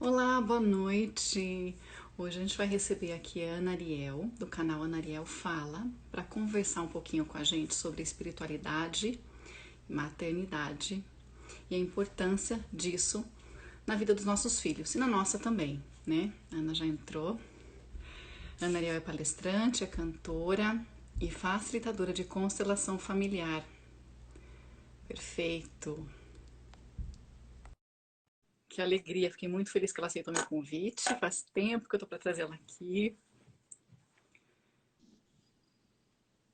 Olá, boa noite. Hoje a gente vai receber aqui a Ana Ariel, do canal Ana Ariel Fala, para conversar um pouquinho com a gente sobre espiritualidade, maternidade e a importância disso na vida dos nossos filhos e na nossa também, né? A Ana já entrou. A Ana Ariel é palestrante, é cantora e facilitadora de constelação familiar. Perfeito. Que alegria, fiquei muito feliz que ela aceitou meu convite. Faz tempo que eu tô para trazer ela aqui.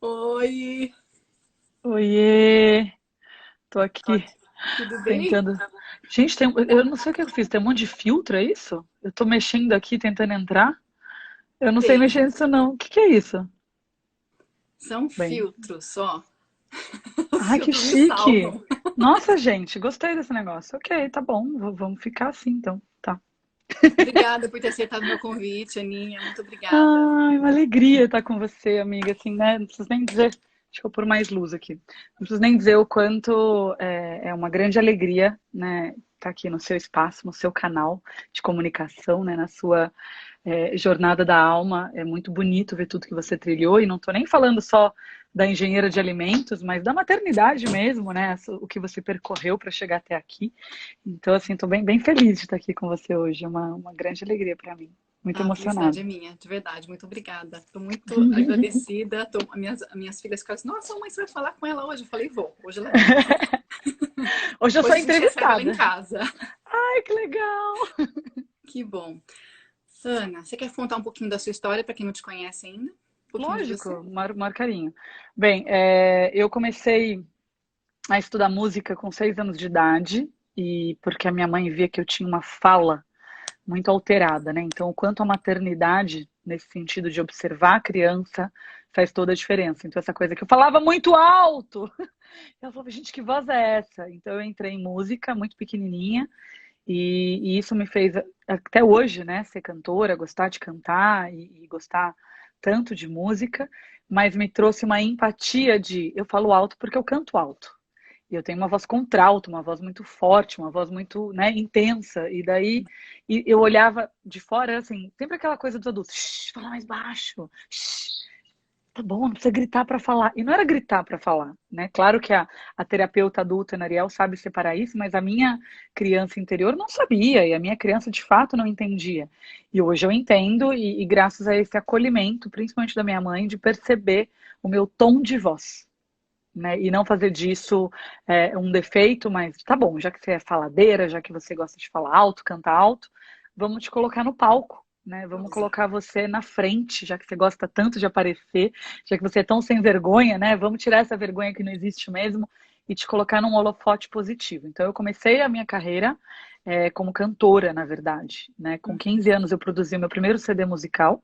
Oi, Oiê, tô aqui tudo bem? tentando. Gente, eu não sei o que eu fiz, tem um monte de filtro, é isso? Eu tô mexendo aqui, tentando entrar. Eu não sei Tem. mexer nisso, não. O que que é isso? São Bem, filtros só. Os ai, que filtros me chique! salvam. Nossa, gente, gostei desse negócio. Ok, tá bom, vamos ficar assim então. Tá. Obrigada por ter aceitado meu convite, Aninha. Muito obrigada. Ai, uma alegria estar com você, amiga. Assim, né? Não preciso nem dizer. Deixa eu pôr mais luz aqui. Não preciso nem dizer o quanto é uma grande alegria, né? Estar aqui no seu espaço, no seu canal de comunicação, né? Na sua jornada da alma. É muito bonito ver tudo que você trilhou. E não estou nem falando só da engenheira de alimentos, mas da maternidade mesmo, né? O que você percorreu para chegar até aqui. Então, assim, estou bem, bem feliz de estar aqui com você hoje. É uma grande alegria para mim. Muito Ah, a emocionada. felicidade é minha, de verdade. Muito obrigada. Estou muito agradecida. As minhas filhas ficaram assim, nossa, mãe, você vai falar com ela hoje? Eu falei, vou. Hoje ela vem. Hoje eu sou Hoje a gente recebe ela em entrevistada. casa. Ai, que legal! Que bom. Ana, você quer contar um pouquinho da sua história para quem não te conhece ainda? Um pouquinho de você? Lógico, maior carinho. Bem, eu comecei a estudar música com 6 anos de idade, e porque a minha mãe via que eu tinha uma fala muito alterada, né? Então, o quanto a maternidade, nesse sentido de observar a criança, faz toda a diferença. Então, essa coisa que eu falava muito alto, ela falava, gente, que voz é essa? Então, eu entrei em música muito pequenininha, e isso me fez, até hoje, né, ser cantora, gostar de cantar e gostar tanto de música, mas me trouxe uma empatia de eu falo alto porque eu canto alto. E eu tenho uma voz contralto, uma voz muito forte, uma voz muito, né, intensa. E daí eu olhava de fora, assim, sempre aquela coisa dos adultos, "Shh, fala mais baixo, shh, tá bom, não precisa gritar para falar." E não era gritar para falar, né? Claro que a terapeuta adulta, Ana Ariel, sabe separar isso, mas a minha criança interior não sabia, e a minha criança de fato não entendia. E hoje eu entendo, e graças a esse acolhimento, principalmente da minha mãe, de perceber o meu tom de voz. Né? E não fazer disso um defeito, mas tá bom, já que você é faladeira, já que você gosta de falar alto, cantar alto, vamos te colocar no palco, né? Vou Vamos usar. colocar você na frente, já que você gosta tanto de aparecer, já que você é tão sem vergonha, né? Vamos tirar essa vergonha que não existe mesmo e te colocar num holofote positivo. Então eu comecei a minha carreira como cantora, na verdade, né? Com 15 Uhum. anos eu produzi o meu primeiro CD musical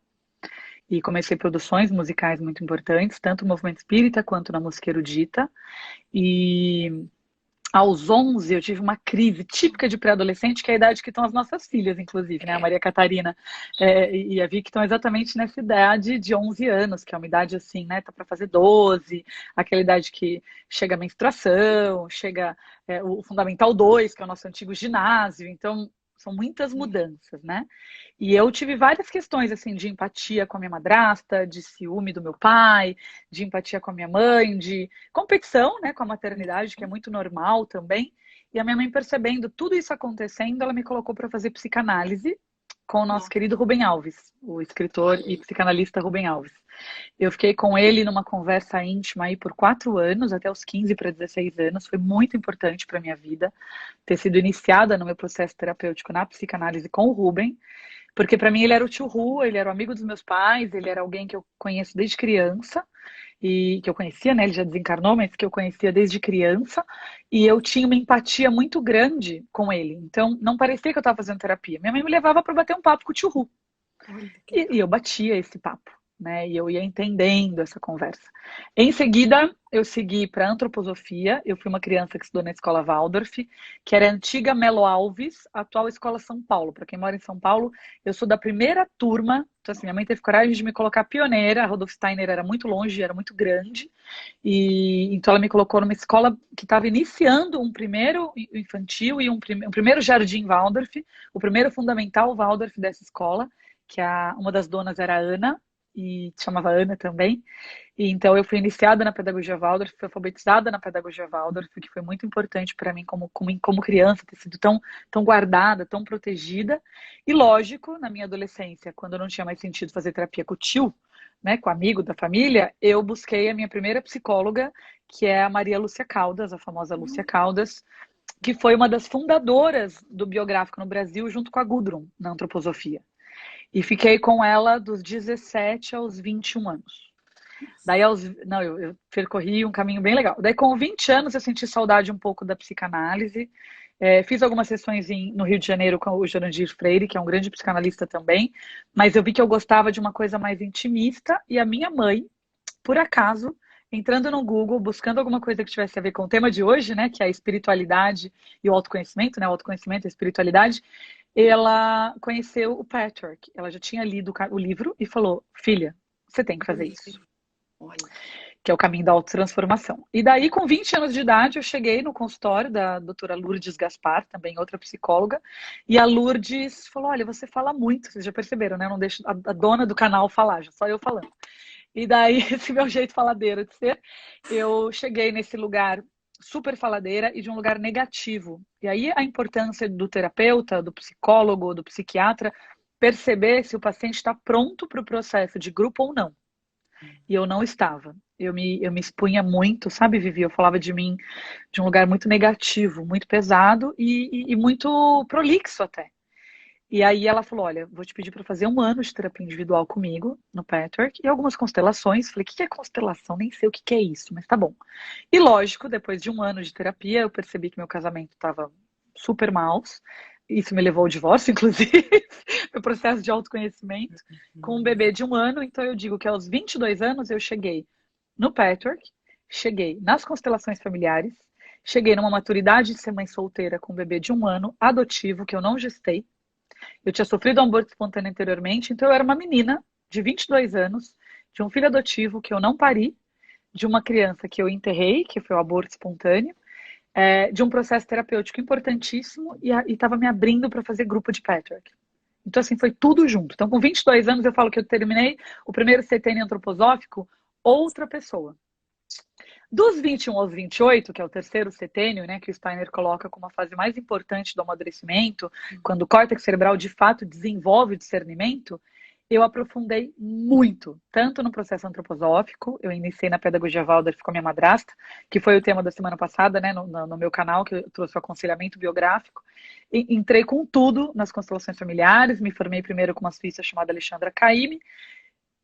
e comecei produções musicais muito importantes, tanto no movimento espírita quanto na música erudita. E aos 11 eu tive uma crise típica de pré-adolescente, que é a idade que estão as nossas filhas, inclusive, né? A É. Maria Catarina e a Vicky estão exatamente nessa idade de 11 anos, que é uma idade assim, né? Tá para fazer 12, aquela idade que chega a menstruação, chega o Fundamental 2, que é o nosso antigo ginásio. Então, são muitas mudanças, né? E eu tive várias questões, assim, de empatia com a minha madrasta, de ciúme do meu pai, de empatia com a minha mãe, de competição, né, com a maternidade, que é muito normal também. E a minha mãe percebendo tudo isso acontecendo, ela me colocou para fazer psicanálise com o nosso Nossa, querido Rubem Alves, o escritor olha e aí. psicanalista Rubem Alves. Eu fiquei com ele numa conversa íntima aí por 4 anos, até os 15 para 16 anos. Foi muito importante para minha vida ter sido iniciada no meu processo terapêutico na psicanálise com o Rubem, porque para mim ele era o tio Ru, ele era o amigo dos meus pais, ele era alguém que eu conheço desde criança e que eu conhecia, né? Ele já desencarnou, mas que eu conhecia desde criança, e eu tinha uma empatia muito grande com ele. Então não parecia que eu estava fazendo terapia. Minha mãe me levava para bater um papo com o tio Ru, Olha que e legal. eu batia esse papo. né? E eu ia entendendo essa conversa. Em seguida, eu segui para antroposofia. Eu fui uma criança que estudou na escola Waldorf, que era a antiga Melo Alves, a atual Escola São Paulo. Para quem mora em São Paulo, eu sou da primeira turma. Então, assim, minha mãe teve coragem de me colocar pioneira. A Rudolf Steiner era muito longe, era muito grande. E então ela me colocou numa escola que estava iniciando um primeiro infantil e um primeiro jardim Waldorf, o primeiro fundamental Waldorf dessa escola, que uma das donas era a Ana, e chamava Ana também. E então eu fui iniciada na pedagogia Waldorf, fui alfabetizada na pedagogia Waldorf, que foi muito importante para mim como criança, ter sido tão guardada, tão protegida. E lógico, na minha adolescência, quando não tinha mais sentido fazer terapia com o tio, né, com o amigo da família, eu busquei a minha primeira psicóloga, que é a Maria Lúcia Caldas, a famosa Lúcia Caldas, que foi uma das fundadoras do biográfico no Brasil, junto com a Gudrun, na antroposofia. E fiquei com ela dos 17 aos 21 anos. Daí, não, eu percorri um caminho bem legal. Daí, com 20 anos, eu senti saudade um pouco da psicanálise. Fiz algumas sessões no Rio de Janeiro com o Jurandir Freire, que é um grande psicanalista também. Mas eu vi que eu gostava de uma coisa mais intimista. E a minha mãe, por acaso, entrando no Google, buscando alguma coisa que tivesse a ver com o tema de hoje, né, que é a espiritualidade e o autoconhecimento, né, o autoconhecimento e a espiritualidade, ela conheceu o Patrick. Ela já tinha lido o livro e falou: filha, você tem que fazer isso. Olha. Que é o caminho da autotransformação. E daí, com 20 anos de idade, eu cheguei no consultório da doutora Lourdes Gaspar, também outra psicóloga, e a Lourdes falou: olha, você fala muito, vocês já perceberam, né? Eu não deixo a dona do canal falar, já só eu falando. E daí, esse meu jeito faladeira de ser, eu cheguei nesse lugar super faladeira e de um lugar negativo. E aí a importância do terapeuta, do psicólogo, do psiquiatra, perceber se o paciente está pronto para o processo de grupo ou não. E eu não estava. Eu me expunha muito, sabe, Vivi? Eu falava de mim de um lugar muito negativo, muito pesado e muito prolixo até. E aí ela falou: olha, vou te pedir para fazer 1 ano de terapia individual comigo, no Patrick, e algumas constelações. Falei: o que é constelação? Nem sei o que é isso, mas tá bom. E lógico, depois de 1 ano de terapia, eu percebi que meu casamento estava super mal. Isso me levou ao divórcio, inclusive, meu processo de autoconhecimento, com um bebê de 1 ano. Então eu digo que aos 22 anos eu cheguei no Patrick, cheguei nas constelações familiares, cheguei numa maturidade de ser mãe solteira com um bebê de 1 ano, adotivo, que eu não gestei. Eu tinha sofrido um aborto espontâneo anteriormente, então eu era uma menina de 22 anos, de um filho adotivo que eu não pari, de uma criança que eu enterrei, que foi o aborto espontâneo, de um processo terapêutico importantíssimo e estava me abrindo para fazer grupo de Patrick. Então, assim, foi tudo junto. Então, com 22 anos, eu falo que eu terminei o primeiro setênio antroposófico, outra pessoa. Dos 21 aos 28, que é o terceiro setênio, né, que o Steiner coloca como a fase mais importante do amadurecimento, quando o córtex cerebral de fato desenvolve o discernimento, eu aprofundei muito, tanto no processo antroposófico, eu iniciei na pedagogia Waldorf com a minha madrasta, que foi o tema da semana passada, né, no meu canal, que eu trouxe o aconselhamento biográfico, e entrei com tudo nas constelações familiares, me formei primeiro com uma suíça chamada Alexandra Caymmi,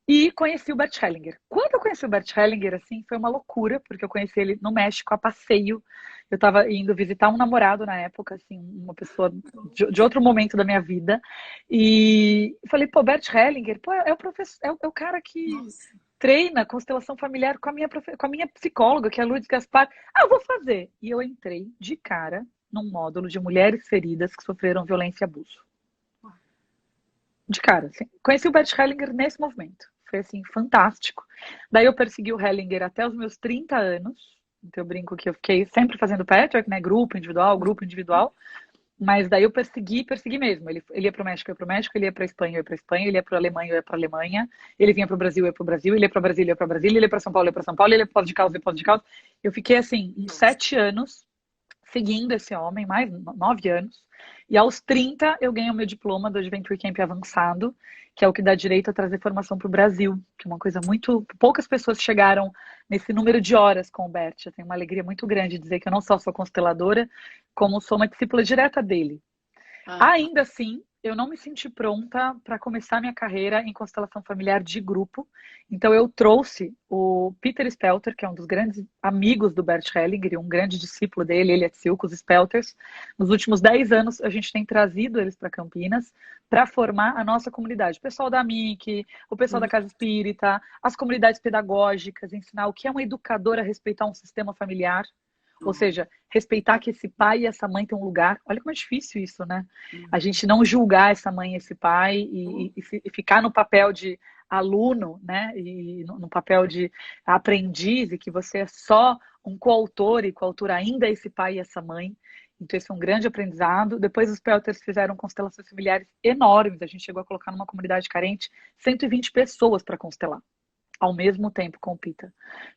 e conheci o Bert Hellinger. Quando eu conheci o Bert Hellinger, assim, foi uma loucura, porque eu conheci ele no México a passeio. Eu estava indo visitar um namorado na época, assim, uma pessoa de outro momento da minha vida. E falei: pô, Bert Hellinger, pô, é o professor, é o cara que treina constelação familiar com a minha psicóloga, que é a Lourdes Gaspar. Ah, eu vou fazer. E eu entrei de cara num módulo de mulheres feridas que sofreram violência e abuso. De cara, assim. Conheci o Bert Hellinger nesse movimento. Foi, assim, fantástico. Daí eu persegui o Hellinger até os meus 30 anos. Então eu brinco que eu fiquei sempre fazendo Patrick, né? Grupo individual. Mas daí eu persegui mesmo. Ele ia pro México, eu ia pro México. Ele ia pra Espanha, eu ia pra Espanha. Ele ia pra Alemanha, eu ia pra Alemanha. Ele vinha pro Brasil, eu ia pro Brasil. Ele ia pra Brasília, eu ia pra Brasília. Ele ia pra São Paulo, eu ia pra São Paulo. Ele ia pra Poços de Caldas, eu ia pra Poços de Caldas. Eu fiquei, assim, uns 7 anos seguindo esse homem, mais 9 anos. E aos 30 eu ganhei o meu diploma do Adventure Camp avançado, que é o que dá direito a trazer formação para o Brasil, que é uma coisa muito... Poucas pessoas chegaram nesse número de horas com o Bert. Eu tenho uma alegria muito grande de dizer que eu não só sou consteladora, como sou uma discípula direta dele. Ainda assim, eu não me senti pronta para começar minha carreira em constelação familiar de grupo. Então, eu trouxe o Peter Spelter, que é um dos grandes amigos do Bert Hellinger, um grande discípulo dele, ele é Tzilk, os Spelters. Nos últimos 10 anos, a gente tem trazido eles para Campinas para formar a nossa comunidade. O pessoal da MIC, o pessoal da Casa Espírita, as comunidades pedagógicas, ensinar o que é um educador a respeitar um sistema familiar. Ou seja, respeitar que esse pai e essa mãe têm um lugar. Olha como é difícil isso, né? A gente não julgar essa mãe e esse pai e ficar no papel de aluno, né? E no papel de aprendiz, e que você é só um coautor, e coautor ainda é esse pai e essa mãe. Então, esse é um grande aprendizado. Depois, os Pelters fizeram constelações familiares enormes. A gente chegou a colocar numa comunidade carente 120 pessoas para constelar ao mesmo tempo com o Pita.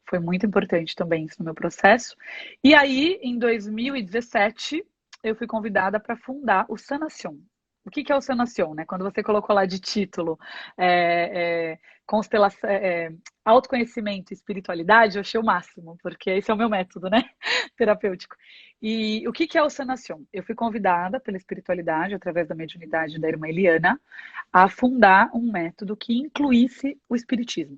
Foi muito importante também isso no meu processo. E aí, em 2017, eu fui convidada para fundar o Sanation. O que é o Sanation, né? Quando você colocou lá de título constelação, autoconhecimento e espiritualidade, eu achei o máximo, porque esse é o meu método, né? Terapêutico. E o que é o Sanation? Eu fui convidada pela espiritualidade, através da mediunidade da irmã Eliana, a fundar um método que incluísse o espiritismo.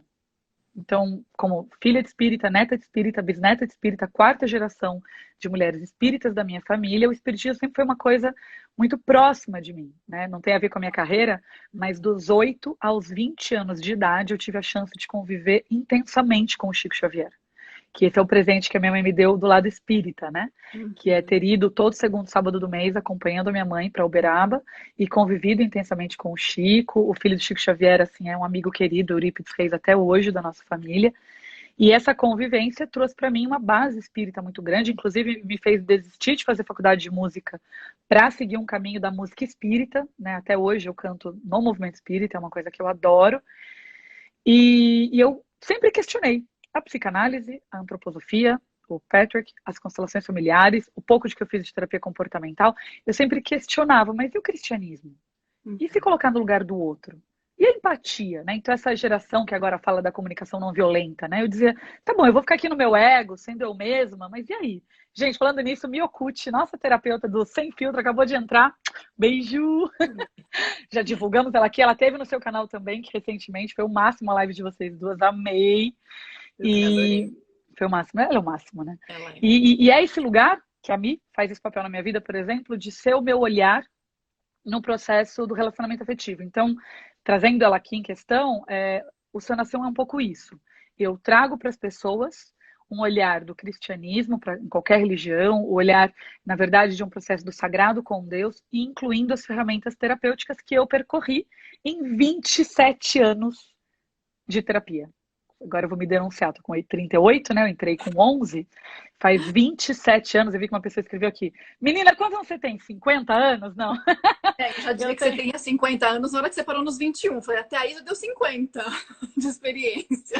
Então, como filha de espírita, neta de espírita, bisneta de espírita, quarta geração de mulheres espíritas da minha família, o espiritismo sempre foi uma coisa muito próxima de mim, né? Não tem a ver com a minha carreira, mas dos 8 aos 20 anos de idade eu tive a chance de conviver intensamente com o Chico Xavier. Que esse é o presente que a minha mãe me deu do lado espírita, né? Que é ter ido todo segundo sábado do mês acompanhando a minha mãe para Uberaba e convivido intensamente com o Chico. O filho do Chico Xavier, assim, é um amigo querido, Eurípides Reis, até hoje, da nossa família. E essa convivência trouxe para mim uma base espírita muito grande, inclusive me fez desistir de fazer faculdade de música para seguir um caminho da música espírita, né? Até hoje eu canto no movimento espírita, é uma coisa que eu adoro. E eu sempre questionei a psicanálise, a antroposofia, o Patrick, as constelações familiares, o pouco de que eu fiz de terapia comportamental, eu sempre questionava, mas e o cristianismo? E se colocar no lugar do outro? E a empatia, né? Então essa geração que agora fala da comunicação não violenta, né? Eu dizia, tá bom, eu vou ficar aqui no meu ego, sendo eu mesma, mas e aí? Gente, falando nisso, Miyokuchi, nossa terapeuta do Sem Filtro, acabou de entrar. Beijo! Já divulgamos ela aqui, ela teve no seu canal também, que recentemente foi o máximo a live de vocês duas, amei. E foi o máximo, ela é o máximo, né? E é esse lugar que a Mi faz esse papel na minha vida, por exemplo, de ser o meu olhar no processo do relacionamento afetivo. Então, trazendo ela aqui em questão, o Sanação é um pouco isso. Eu trago para as pessoas um olhar do cristianismo, em qualquer religião, o olhar, na verdade, de um processo do sagrado com Deus, incluindo as ferramentas terapêuticas que eu percorri em 27 anos de terapia. Agora eu vou me denunciar, tô com 38, né? Eu entrei com 11, faz 27 anos. Eu vi que uma pessoa escreveu aqui: menina, quantos anos você tem? 50 anos? Não. Eu já dizia que você tinha 50 anos na hora que você parou nos 21. Foi até aí já deu 50 de experiência.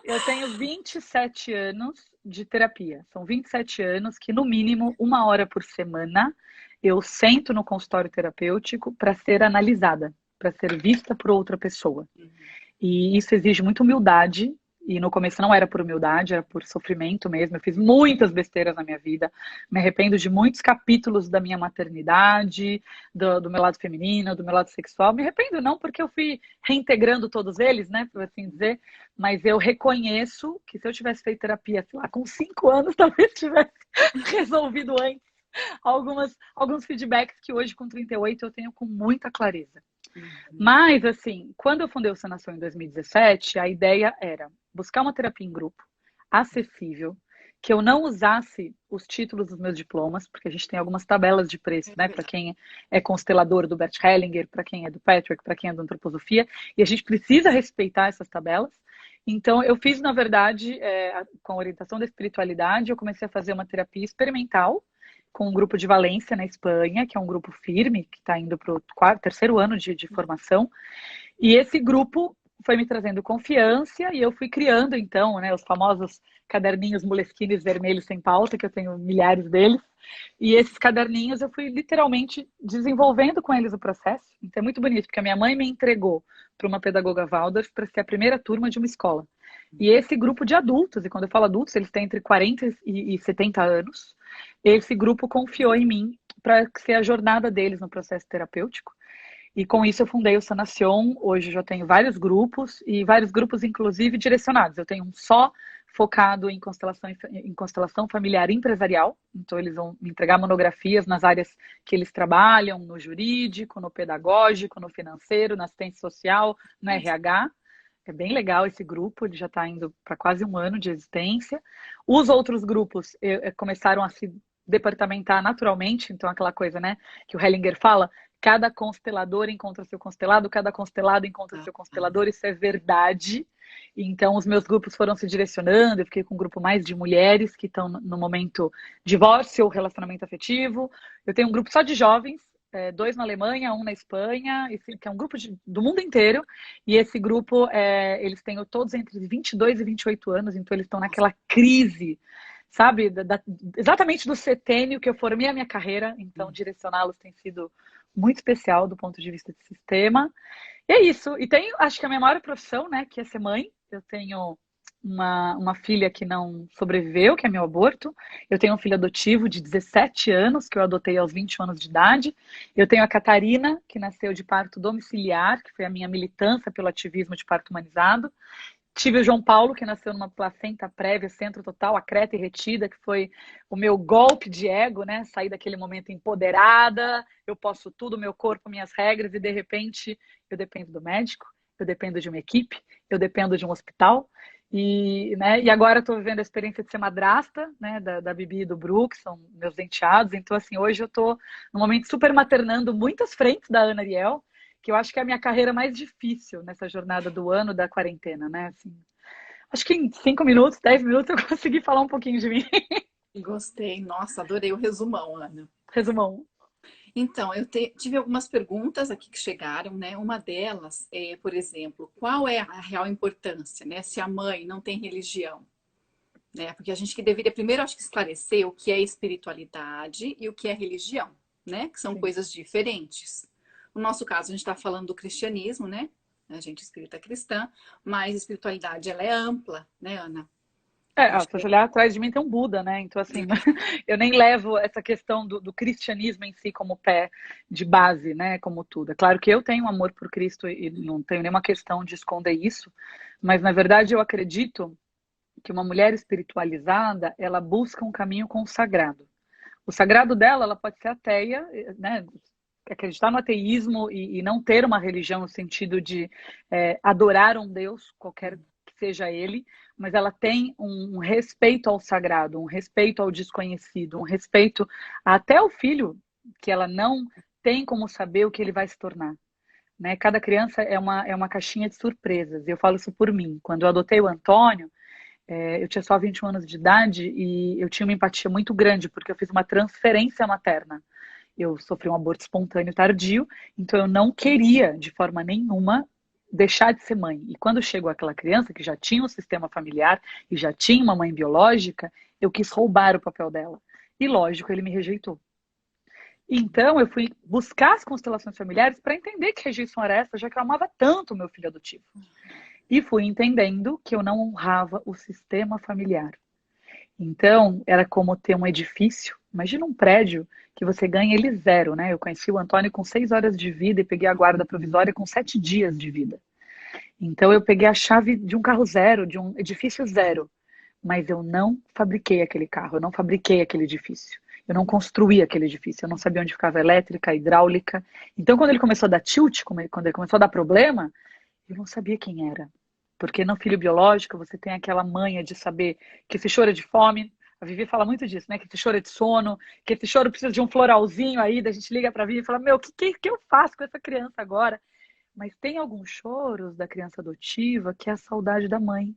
Eu tenho 27 anos de terapia. São 27 anos que, no mínimo, 1 hora por semana, eu sento no consultório terapêutico para ser analisada, para ser vista por outra pessoa. E isso exige muita humildade. E no começo não era por humildade, era por sofrimento mesmo. Eu fiz muitas besteiras na minha vida. Me arrependo de muitos capítulos da minha maternidade, do meu lado feminino, do meu lado sexual. Me arrependo não porque eu fui reintegrando todos eles, né, por assim dizer. Mas eu reconheço que se eu tivesse feito terapia, sei lá, com 5 anos, talvez tivesse resolvido antes alguns feedbacks que hoje, com 38, eu tenho com muita clareza. Mas, assim, quando eu fundei o Sanação em 2017, a ideia era buscar uma terapia em grupo, acessível, que eu não usasse os títulos dos meus diplomas, porque a gente tem algumas tabelas de preço, né? Para quem é constelador do Bert Hellinger, para quem é do Patrick, para quem é da antroposofia, e a gente precisa respeitar essas tabelas. Então, eu fiz, na verdade, com a orientação da espiritualidade, eu comecei a fazer uma terapia experimental, com um grupo de Valência, na Espanha, que é um grupo firme, que está indo para o 3º ano de formação. E esse grupo foi me trazendo confiança e eu fui criando, então, né, os famosos caderninhos Moleskine vermelhos sem pauta, que eu tenho milhares deles. E esses caderninhos eu fui literalmente desenvolvendo com eles o processo. Então é muito bonito, porque a minha mãe me entregou para uma pedagoga Waldorf para ser a primeira turma de uma escola. E esse grupo de adultos, e quando eu falo adultos, eles têm entre 40 e 70 anos, esse grupo confiou em mim para ser a jornada deles no processo terapêutico. E com isso eu fundei o Sanacion. Hoje eu já tenho vários grupos, e vários grupos, inclusive, direcionados. Eu tenho um só focado em constelação familiar e empresarial. Então, eles vão me entregar monografias nas áreas que eles trabalham, no jurídico, no pedagógico, no financeiro, na assistência social, no RH. É bem legal esse grupo, ele já está indo para quase um ano de existência. Os outros grupos começaram a se departamentar naturalmente, então aquela coisa, né, que o Hellinger fala, cada constelador encontra seu constelado, cada constelado encontra seu constelador, isso é verdade. Então os meus grupos foram se direcionando, eu fiquei com um grupo mais de mulheres que estão no momento divórcio ou relacionamento afetivo. Eu tenho um grupo só de jovens, 2 na Alemanha, 1 na Espanha, que é um grupo do mundo inteiro, e esse grupo, eles têm todos entre 22 e 28 anos, então eles estão naquela crise, sabe, exatamente do setênio que eu formei a minha carreira, então direcioná-los tem sido muito especial do ponto de vista de sistema. E é isso. E tenho, acho que a minha maior profissão, né, que é ser mãe. Eu tenho uma filha que não sobreviveu, que é meu aborto. Eu tenho um filho adotivo de 17 anos, que eu adotei aos 21 anos de idade. Eu tenho a Catarina, que nasceu de parto domiciliar, que foi a minha militância pelo ativismo de parto humanizado. Tive o João Paulo, que nasceu numa placenta prévia, centro total, acreta e retida, que foi o meu golpe de ego, né? Sair daquele momento empoderada, eu posso tudo, meu corpo, minhas regras, e de repente eu dependo do médico, eu dependo de uma equipe, eu dependo de um hospital. E agora estou vivendo a experiência de ser madrasta, né? Da Bibi e do Brook, são meus enteados. Então, assim, hoje eu estou num momento super maternando muitas frentes da Ana Ariel, que eu acho que é a minha carreira mais difícil nessa jornada do ano da quarentena, né? Assim, acho que em 5 minutos, 10 minutos eu consegui falar um pouquinho de mim. Gostei, nossa, adorei o resumão, Ana. Resumão. Então, tive algumas perguntas aqui que chegaram, né? Uma delas é, por exemplo, qual é a real importância, né? Se a mãe não tem religião, né? Porque a gente que deveria primeiro, acho que esclarecer o que é espiritualidade e o que é religião, né? Que são Sim. coisas diferentes. No nosso caso, a gente está falando do cristianismo, né? A gente espírita cristã, mas a espiritualidade ela é ampla, né, Ana? Se você olhar atrás de mim tem um Buda, né? Então, assim, eu nem levo essa questão do cristianismo em si como pé de base, né? Como tudo. É claro que eu tenho amor por Cristo e não tenho nenhuma questão de esconder isso, mas, na verdade, eu acredito que uma mulher espiritualizada, ela busca um caminho com o sagrado. O sagrado dela, ela pode ser ateia, né? Acreditar no ateísmo e não ter uma religião no sentido de adorar um Deus, qualquer que seja ele, mas ela tem um respeito ao sagrado, um respeito ao desconhecido, um respeito até ao filho, que ela não tem como saber o que ele vai se tornar. Né? Cada criança é uma caixinha de surpresas. Eu falo isso por mim. Quando eu adotei o Antônio, eu tinha só 21 anos de idade e eu tinha uma empatia muito grande, porque eu fiz uma transferência materna. Eu sofri um aborto espontâneo tardio, então eu não queria, de forma nenhuma, deixar de ser mãe. E quando chegou aquela criança que já tinha um sistema familiar e já tinha uma mãe biológica, eu quis roubar o papel dela. E lógico, ele me rejeitou. Então eu fui buscar as constelações familiares para entender que rejeição era essa, já que eu amava tanto o meu filho adotivo. E fui entendendo que eu não honrava o sistema familiar. Então, era como ter um edifício. Imagina um prédio que você ganha ele zero, né? Eu conheci o Antônio com 6 horas de vida e peguei a guarda provisória com 7 dias de vida. Então, eu peguei a chave de um carro zero, de um edifício zero. Mas eu não fabriquei aquele carro, eu não fabriquei aquele edifício. Eu não construí aquele edifício, eu não sabia onde ficava a elétrica, a hidráulica. Então, quando ele começou a dar tilt, quando ele começou a dar problema, eu não sabia quem era. Porque no filho biológico você tem aquela manha de saber que esse choro é de fome. A Vivi fala muito disso, né? Que esse choro é de sono, que esse choro precisa de um floralzinho aí, da gente liga pra Vivi e fala, meu, o que eu faço com essa criança agora? Mas tem alguns choros da criança adotiva que é a saudade da mãe.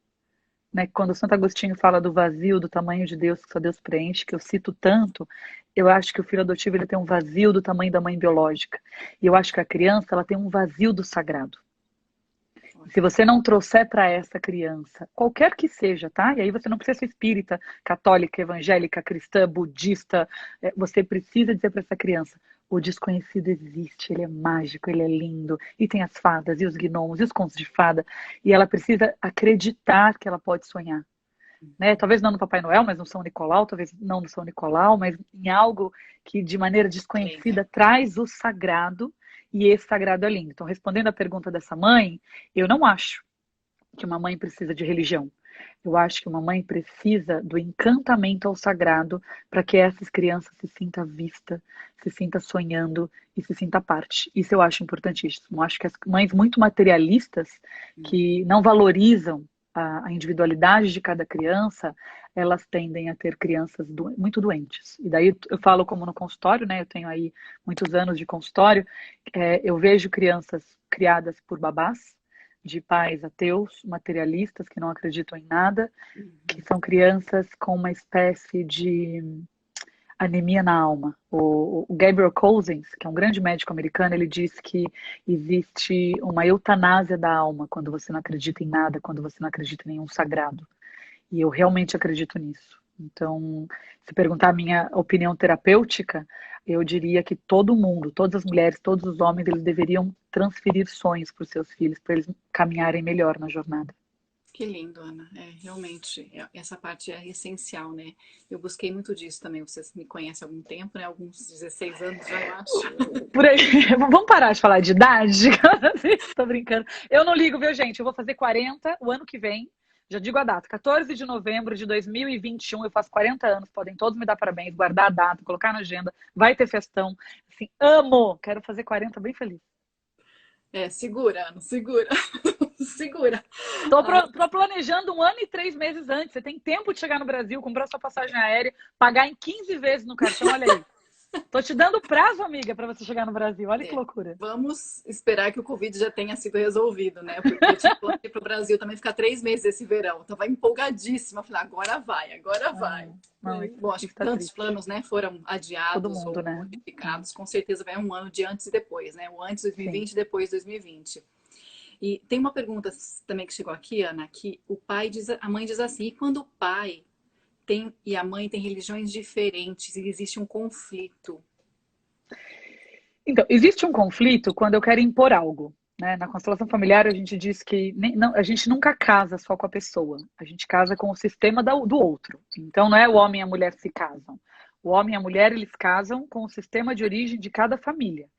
Né? Quando o Santo Agostinho fala do vazio, do tamanho de Deus que só Deus preenche, que eu cito tanto, eu acho que o filho adotivo ele tem um vazio do tamanho da mãe biológica. E eu acho que a criança ela tem um vazio do sagrado. Se você não trouxer para essa criança, qualquer que seja, tá? E aí você não precisa ser espírita, católica, evangélica, cristã, budista. Você precisa dizer para essa criança: o desconhecido existe, ele é mágico, ele é lindo. E tem as fadas, e os gnomos, e os contos de fada. E ela precisa acreditar que ela pode sonhar. né? Talvez não no Papai Noel, mas no São Nicolau, talvez não no São Nicolau, mas em algo que de maneira Linda. desconhecida traz o sagrado, e esse sagrado é lindo. Então, respondendo à pergunta dessa mãe, eu não acho que uma mãe precisa de religião. Eu acho que uma mãe precisa do encantamento ao sagrado para que essas crianças se sinta vista, se sinta sonhando e se sinta parte. Isso eu acho importantíssimo. Eu acho que as mães muito materialistas, que não valorizam a individualidade de cada criança, elas tendem a ter crianças muito doentes. E daí eu falo como no consultório, né? Eu tenho aí muitos anos de consultório, eu vejo crianças criadas por babás, de pais ateus, materialistas, que não acreditam em nada, que são crianças com uma espécie de anemia na alma. O Gabriel Cousens, que é um grande médico americano, ele diz que existe uma eutanásia da alma quando você não acredita em nada, quando você não acredita em nenhum sagrado. E eu realmente acredito nisso. Então, se perguntar a minha opinião terapêutica, eu diria que todo mundo, todas as mulheres, todos os homens, eles deveriam transferir sonhos para os seus filhos, para eles caminharem melhor na jornada. Que lindo, Ana. Realmente, essa parte é essencial, né? Eu busquei muito disso também. Vocês me conhecem há algum tempo, né? Alguns 16 anos já, eu acho. Por aí, vamos parar de falar de idade? Tô brincando. Eu não ligo, viu, gente? Eu vou fazer 40 o ano que vem. Já digo a data, 14 de novembro de 2021, eu faço 40 anos, podem todos me dar parabéns, guardar a data, colocar na agenda, vai ter festão. Assim, amo! Quero fazer 40 bem feliz. Segura, Ana, segura. Segura. Tô planejando 1 ano e 3 meses antes. Você tem tempo de chegar no Brasil, comprar sua passagem aérea, pagar em 15 vezes no cartão, olha aí. Tô te dando prazo, amiga, para você chegar no Brasil. Olha que loucura. Vamos esperar que o Covid já tenha sido resolvido, né? Porque eu tinha plano de ir para o Brasil também ficar 3 meses esse verão. Eu tava empolgadíssima. Falei, agora vai, agora vai. Não, Bom, acho que tá tantos triste. planos, né, foram Todo adiados mundo, ou né? modificados. Com certeza vai um ano de antes e depois, né? O antes 2020 e depois 2020. E tem uma pergunta também que chegou aqui, Ana, que a mãe diz assim, e quando o pai e a mãe têm religiões diferentes e existe um conflito? Então, existe um conflito quando eu quero impor algo, né? Na constelação familiar, a gente diz que a gente nunca casa só com a pessoa, a gente casa com o sistema do outro. Então, não é o homem e a mulher se casam. O homem e a mulher, eles casam com o sistema de origem de cada família.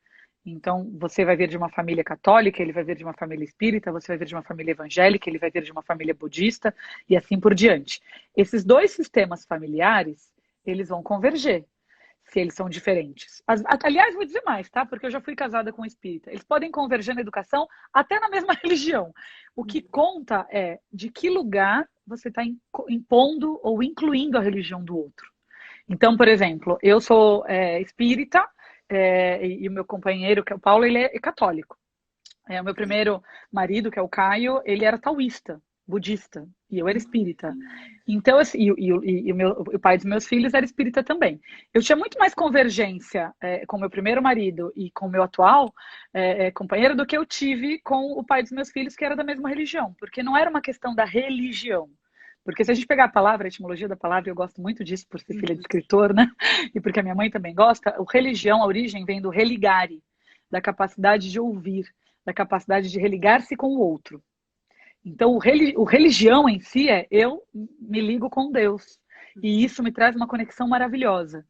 Então, você vai vir de uma família católica, ele vai vir de uma família espírita, você vai vir de uma família evangélica, ele vai vir de uma família budista, e assim por diante. Esses dois sistemas familiares, eles vão converger, se eles são diferentes. Aliás, vou dizer mais, tá? Porque eu já fui casada com um espírita. Eles podem converger na educação até na mesma religião. O que conta é de que lugar você está impondo ou incluindo a religião do outro. Então, por exemplo, eu sou espírita, e o meu companheiro, que é o Paulo, ele é católico. O meu primeiro marido, que é o Caio, ele era taoísta, budista, e eu era espírita. Então, assim, o pai dos meus filhos era espírita também. Eu tinha muito mais convergência com o meu primeiro marido e com o meu atual companheiro do que eu tive com o pai dos meus filhos, que era da mesma religião, porque não era uma questão da religião. Porque se a gente pegar a palavra, a etimologia da palavra, eu gosto muito disso por ser filha de escritor, né? E porque a minha mãe também gosta, religião, a origem vem do religare, da capacidade de ouvir, da capacidade de religar-se com o outro. Então, o religião em si é eu me ligo com Deus. E isso me traz uma conexão maravilhosa.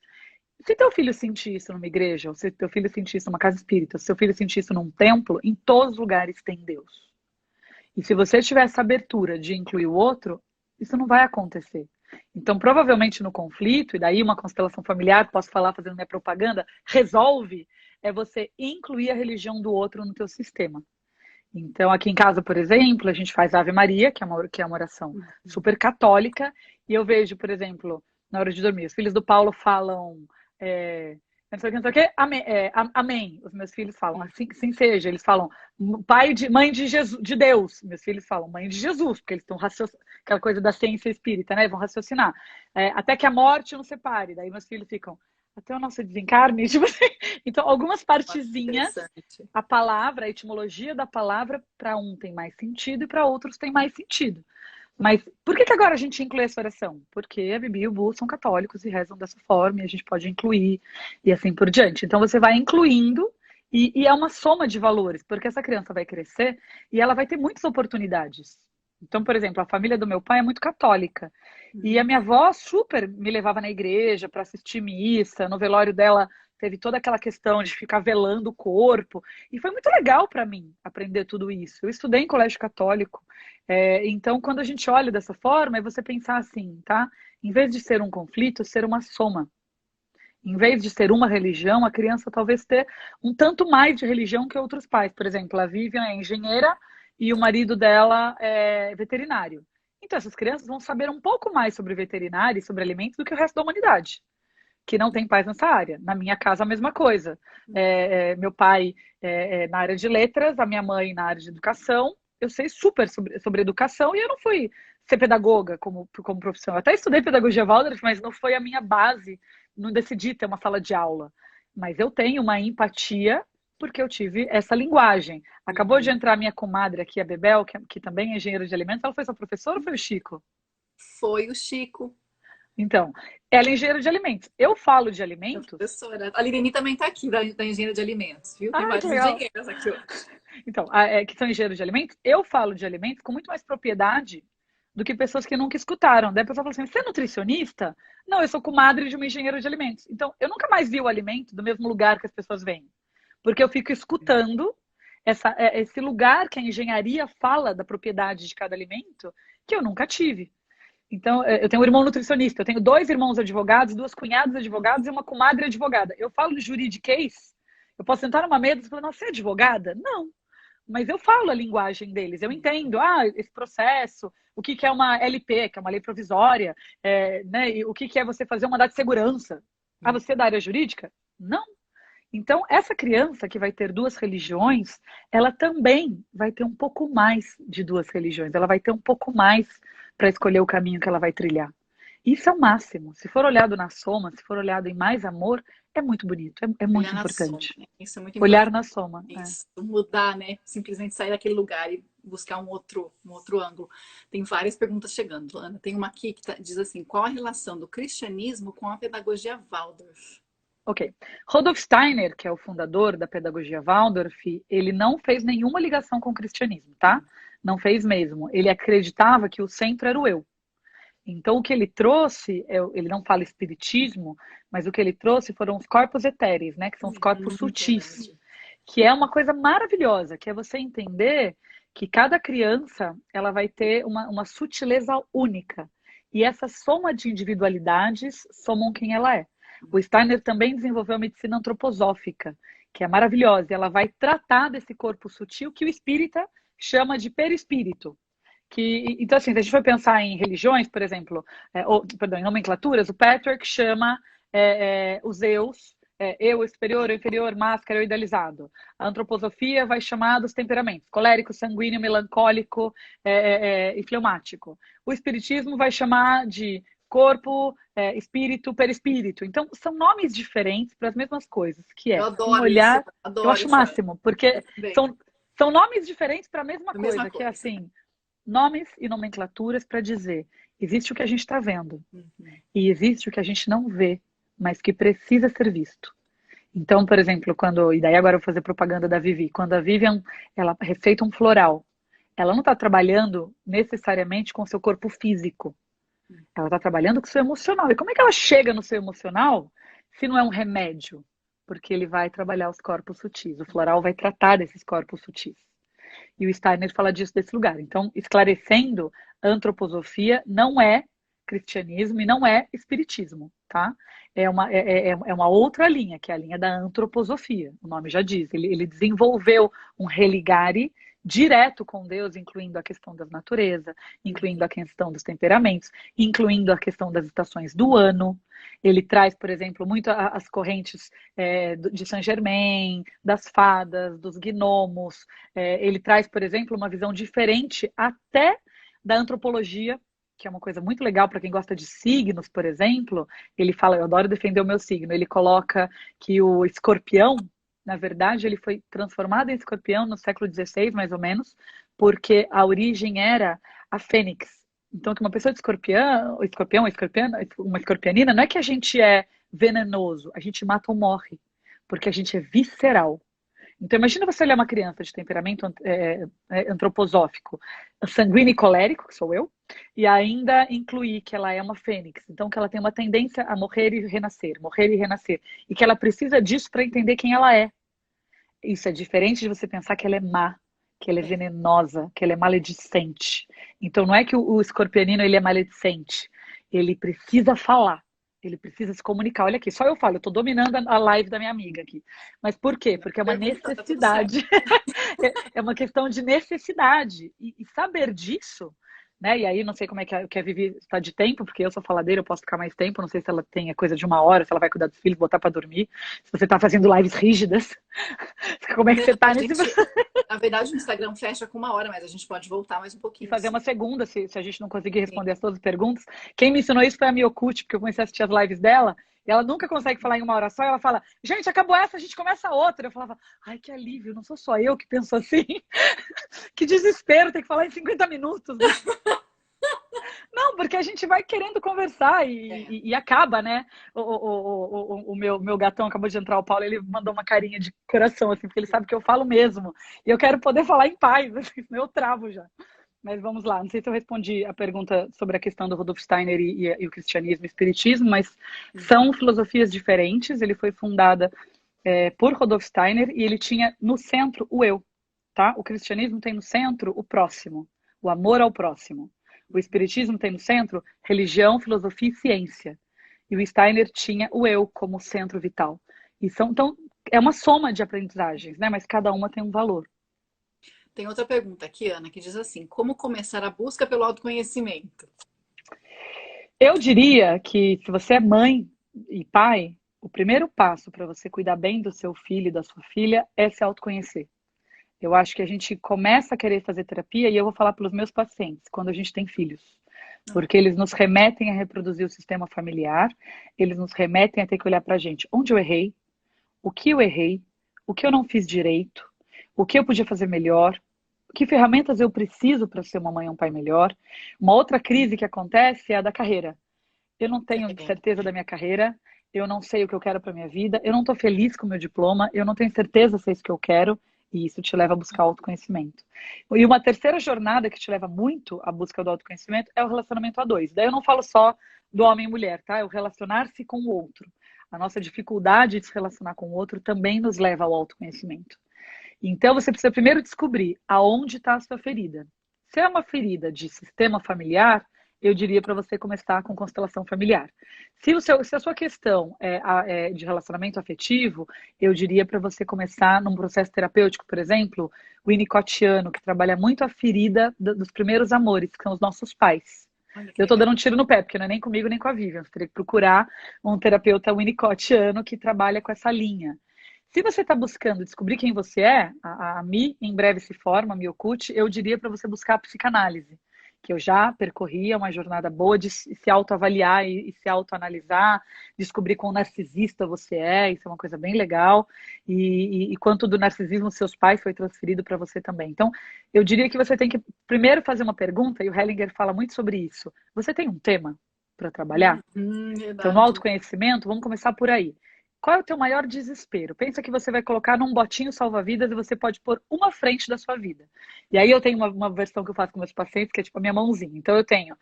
Se teu filho sentir isso numa igreja, ou se teu filho sentir isso numa casa espírita, se teu filho sentir isso num templo, em todos os lugares tem Deus. E se você tiver essa abertura de incluir o outro, isso não vai acontecer. Então, provavelmente no conflito, e daí uma constelação familiar, posso falar fazendo minha propaganda, resolve, é você incluir a religião do outro no teu sistema. Então, aqui em casa, por exemplo, a gente faz Ave Maria, que é uma oração super católica, e eu vejo, por exemplo, na hora de dormir, os filhos do Paulo falam não sei o que, amém, amém. Os meus filhos falam, assim seja. Eles falam mãe de Jesus, de Deus. Meus filhos falam mãe de Jesus, porque eles estão aquela coisa da ciência espírita, né? Vão raciocinar. Até que a morte nos separe. Daí meus filhos ficam, até o nosso desencarne. Tipo assim. Então, algumas partezinhas, a palavra, a etimologia da palavra, para um tem mais sentido e para outros tem mais sentido. Mas por que agora a gente inclui essa oração? Porque a Bibi e o Bu são católicos e rezam dessa forma, e a gente pode incluir, e assim por diante. Então você vai incluindo, e é uma soma de valores, porque essa criança vai crescer e ela vai ter muitas oportunidades. Então, por exemplo, a família do meu pai é muito católica. E a Uhum. minha avó super me levava na igreja para assistir missa. No velório dela teve toda aquela questão de ficar velando o corpo. E foi muito legal para mim aprender tudo isso. Eu estudei em colégio católico. Então, quando a gente olha dessa forma, é você pensar assim, tá? Em vez de ser um conflito, ser uma soma. Em vez de ser uma religião, a criança talvez ter um tanto mais de religião que outros pais. Por exemplo, a Vivian é engenheira e o marido dela é veterinário. Então, essas crianças vão saber um pouco mais sobre veterinário e sobre alimentos do que o resto da humanidade, que não tem pais nessa área. Na minha casa, a mesma coisa. Meu pai na área de letras, a minha mãe na área de educação. Eu sei super sobre educação e eu não fui ser pedagoga como profissão. Eu até estudei pedagogia Waldorf, mas não foi a minha base. Não decidi ter uma sala de aula. Mas eu tenho uma empatia porque eu tive essa linguagem. Acabou de Uhum. entrar minha comadre aqui, a Bebel, que também é engenheira de alimentos. Ela foi sua professora ou foi o Chico? Foi o Chico, Então, ela é engenheira de alimentos. Eu falo de a alimentos. professora. A Lirene também está aqui, da Engenharia de Alimentos, viu? Tem Ah, que vários legal. engenheiros aqui hoje. Então, que são engenheiros de alimentos, eu falo de alimentos com muito mais propriedade do que pessoas que nunca escutaram. Daí a pessoa fala assim: você é nutricionista? Não, eu sou comadre de uma engenheira de alimentos. Então, eu nunca mais vi o alimento do mesmo lugar que as pessoas veem. Porque eu fico escutando esse lugar que a engenharia fala da propriedade de cada alimento que eu nunca tive. Então, eu tenho um irmão nutricionista, eu tenho dois irmãos advogados, duas cunhadas advogadas e uma comadre advogada. Eu falo de juridiquês, eu posso sentar numa mesa e falar: nossa, você é advogada? Não. Mas eu falo a linguagem deles, eu entendo, esse processo, o que é uma LP, que é uma lei provisória, né, e o que é você fazer um mandado de segurança. Ah, você é da área jurídica? Não. Então, essa criança que vai ter duas religiões, ela também vai ter um pouco mais de duas religiões, ela vai ter um pouco mais para escolher o caminho que ela vai trilhar. Isso é o máximo. Se for olhado na soma, se for olhado em mais amor, é muito bonito, é Olhar muito na soma, importante. né? Isso é muito Olhar importante. na soma. Isso, mudar, né? Simplesmente sair daquele lugar e buscar um outro ângulo. Tem várias perguntas chegando, Ana. Tem uma aqui que diz assim: qual a relação do cristianismo com a pedagogia Waldorf? Ok. Rudolf Steiner, que é o fundador da pedagogia Waldorf, ele não fez nenhuma ligação com o cristianismo, tá? Não fez mesmo. Ele acreditava que o centro era o eu. Então, o que ele trouxe, ele não fala espiritismo, mas o que ele trouxe foram os corpos etéreos, né? Que são os corpos sutis, Verdade. que é uma coisa maravilhosa, que é você entender que cada criança ela vai ter uma sutileza única. E essa soma de individualidades somam quem ela é. O Steiner também desenvolveu a medicina antroposófica, que é maravilhosa. E ela vai tratar desse corpo sutil que o espírita chama de perispírito. Então, assim, se a gente for pensar em religiões, por exemplo, perdão, em nomenclaturas, o Patrick chama os eus, eu superior, eu inferior, máscara, eu idealizado. A antroposofia vai chamar dos temperamentos, colérico, sanguíneo, melancólico e fleumático. O espiritismo vai chamar de corpo, espírito, perispírito. Então, são nomes diferentes para as mesmas coisas, que Eu é um adoro isso, olhar, eu adoro acho o máximo, porque eu também. são nomes diferentes para a mesma A mesma coisa, que é coisa. assim, nomes e nomenclaturas para dizer: existe o que a gente está vendo Uhum. e existe o que a gente não vê, mas que precisa ser visto. Então, por exemplo, e daí agora eu vou fazer propaganda da Vivi, quando a Vivian ela receita um floral, ela não está trabalhando necessariamente com o seu corpo físico, ela está trabalhando com o seu emocional. E como é que ela chega no seu emocional se não é um remédio? Porque ele vai trabalhar os corpos sutis, o floral vai tratar desses corpos sutis. E o Steiner fala disso desse lugar. Então, esclarecendo, a antroposofia não é cristianismo e não é espiritismo, tá? É uma outra linha, que é a linha da antroposofia. O nome já diz. Ele desenvolveu um religare direto com Deus, incluindo a questão da natureza, incluindo a questão dos temperamentos, incluindo a questão das estações do ano. Ele traz, por exemplo, muito as correntes de Saint-Germain, das fadas, dos gnomos. Ele traz, por exemplo, uma visão diferente até da antropologia, que é uma coisa muito legal para quem gosta de signos, por exemplo. Ele fala, eu adoro defender o meu signo, ele coloca que o escorpião, na verdade, ele foi transformado em escorpião no século XVI, mais ou menos, porque a origem era a fênix. Então, que uma pessoa de uma escorpianina, não é que a gente é venenoso, a gente mata ou morre, porque a gente é visceral. Então, imagina você olhar uma criança de temperamento antroposófico, sanguíneo e colérico, que sou eu, e ainda incluir que ela é uma fênix, então que ela tem uma tendência a morrer e renascer, e que ela precisa disso para entender quem ela é. Isso é diferente de você pensar que ela é má, que ela é É. venenosa, que ela é maledicente. Então não é que o escorpionino ele é maledicente, ele precisa falar, ele precisa se comunicar. Olha aqui, só eu falo, eu tô dominando a live da minha amiga aqui. Mas por quê? Porque é uma Pergunta, tá tudo certo. necessidade, é uma questão de necessidade. E saber disso, né? E aí não sei como é que a Vivi está de tempo, porque eu sou faladeira, eu posso ficar mais tempo, não sei se ela tem a coisa de 1 hora, se ela vai cuidar dos filhos, botar para dormir, se você está fazendo lives rígidas. Como é que Não, você tá a nesse. gente, na verdade, o Instagram fecha com 1 hora, mas a gente pode voltar mais um E pouquinho, fazer sim. uma segunda, se a gente não conseguir Sim. responder todas as perguntas. Quem me ensinou isso foi a Miyokut, porque eu comecei a assistir as lives dela, e ela nunca consegue falar em 1 hora só, e ela fala, gente, acabou essa, a gente começa outra. Eu falava, ai, que alívio, não sou só eu que penso assim. Que desespero ter que falar em 50 minutos, né? Não, porque a gente vai querendo conversar É. e acaba, né? O meu gatão acabou de entrar, o Paulo, ele mandou uma carinha de coração, assim, porque ele sabe que eu falo mesmo. E eu quero poder falar em paz, assim, senão eu travo já. Mas vamos lá, não sei se eu respondi a pergunta sobre a questão do Rudolf Steiner e o cristianismo e o espiritismo, mas são filosofias diferentes. Ele foi fundada por Rudolf Steiner e ele tinha no centro o eu, tá? O cristianismo tem no centro o próximo, o amor ao próximo. O espiritismo tem no centro religião, filosofia e ciência. E o Steiner tinha o eu como centro vital. Então, é uma soma de aprendizagens, né? Mas cada uma tem um valor. Tem outra pergunta aqui, Ana, que diz assim: como começar a busca pelo autoconhecimento? Eu diria que se você é mãe e pai, o primeiro passo para você cuidar bem do seu filho e da sua filha é se autoconhecer. Eu acho que a gente começa a querer fazer terapia, e eu vou falar pelos meus pacientes, quando a gente tem filhos. Ah, Porque eles nos remetem a reproduzir o sistema familiar, eles nos remetem a ter que olhar para a gente. Onde eu errei, o que eu não fiz direito, o que eu podia fazer melhor, que ferramentas eu preciso para ser uma mãe ou um pai melhor. Uma outra crise que acontece é a da carreira. Eu não tenho é. certeza da minha carreira, eu não sei o que eu quero para minha vida, eu não estou feliz com o meu diploma, eu não tenho certeza se é isso que eu quero, e isso te leva a buscar autoconhecimento. E uma terceira jornada que te leva muito à busca do autoconhecimento é o relacionamento a dois. Daí eu não falo só do homem e mulher, tá? É o relacionar-se com o outro. A nossa dificuldade de se relacionar com o outro também nos leva ao autoconhecimento. Então você precisa primeiro descobrir aonde está a sua ferida. Se é uma ferida de sistema familiar, eu diria para você começar com constelação familiar. Se a sua questão é de relacionamento afetivo, eu diria para você começar num processo terapêutico, por exemplo, o winnicottiano, que trabalha muito a ferida dos primeiros amores, que são os nossos pais. Olha que Eu estou legal. dando um tiro no pé, porque não é nem comigo nem com a Vivian. Você teria que procurar um terapeuta winnicottiano que trabalha com essa linha. Se você está buscando descobrir quem você é, a Mi em breve se forma, a Mi Okuti, eu diria para você buscar a psicanálise, que eu já percorri, é uma jornada boa de se autoavaliar e se autoanalisar, descobrir quão narcisista você é, isso é uma coisa bem legal, e quanto do narcisismo seus pais foi transferido para você também. Então, eu diria que você tem que primeiro fazer uma pergunta, e o Hellinger fala muito sobre isso. Você tem um tema para trabalhar? Então, no Verdade. autoconhecimento, vamos começar por aí. Qual é o teu maior desespero? Pensa que você vai colocar num botinho salva-vidas e você pode pôr uma frente da sua vida. E aí eu tenho uma versão que eu faço com meus pacientes, que é tipo a minha mãozinha. Então eu tenho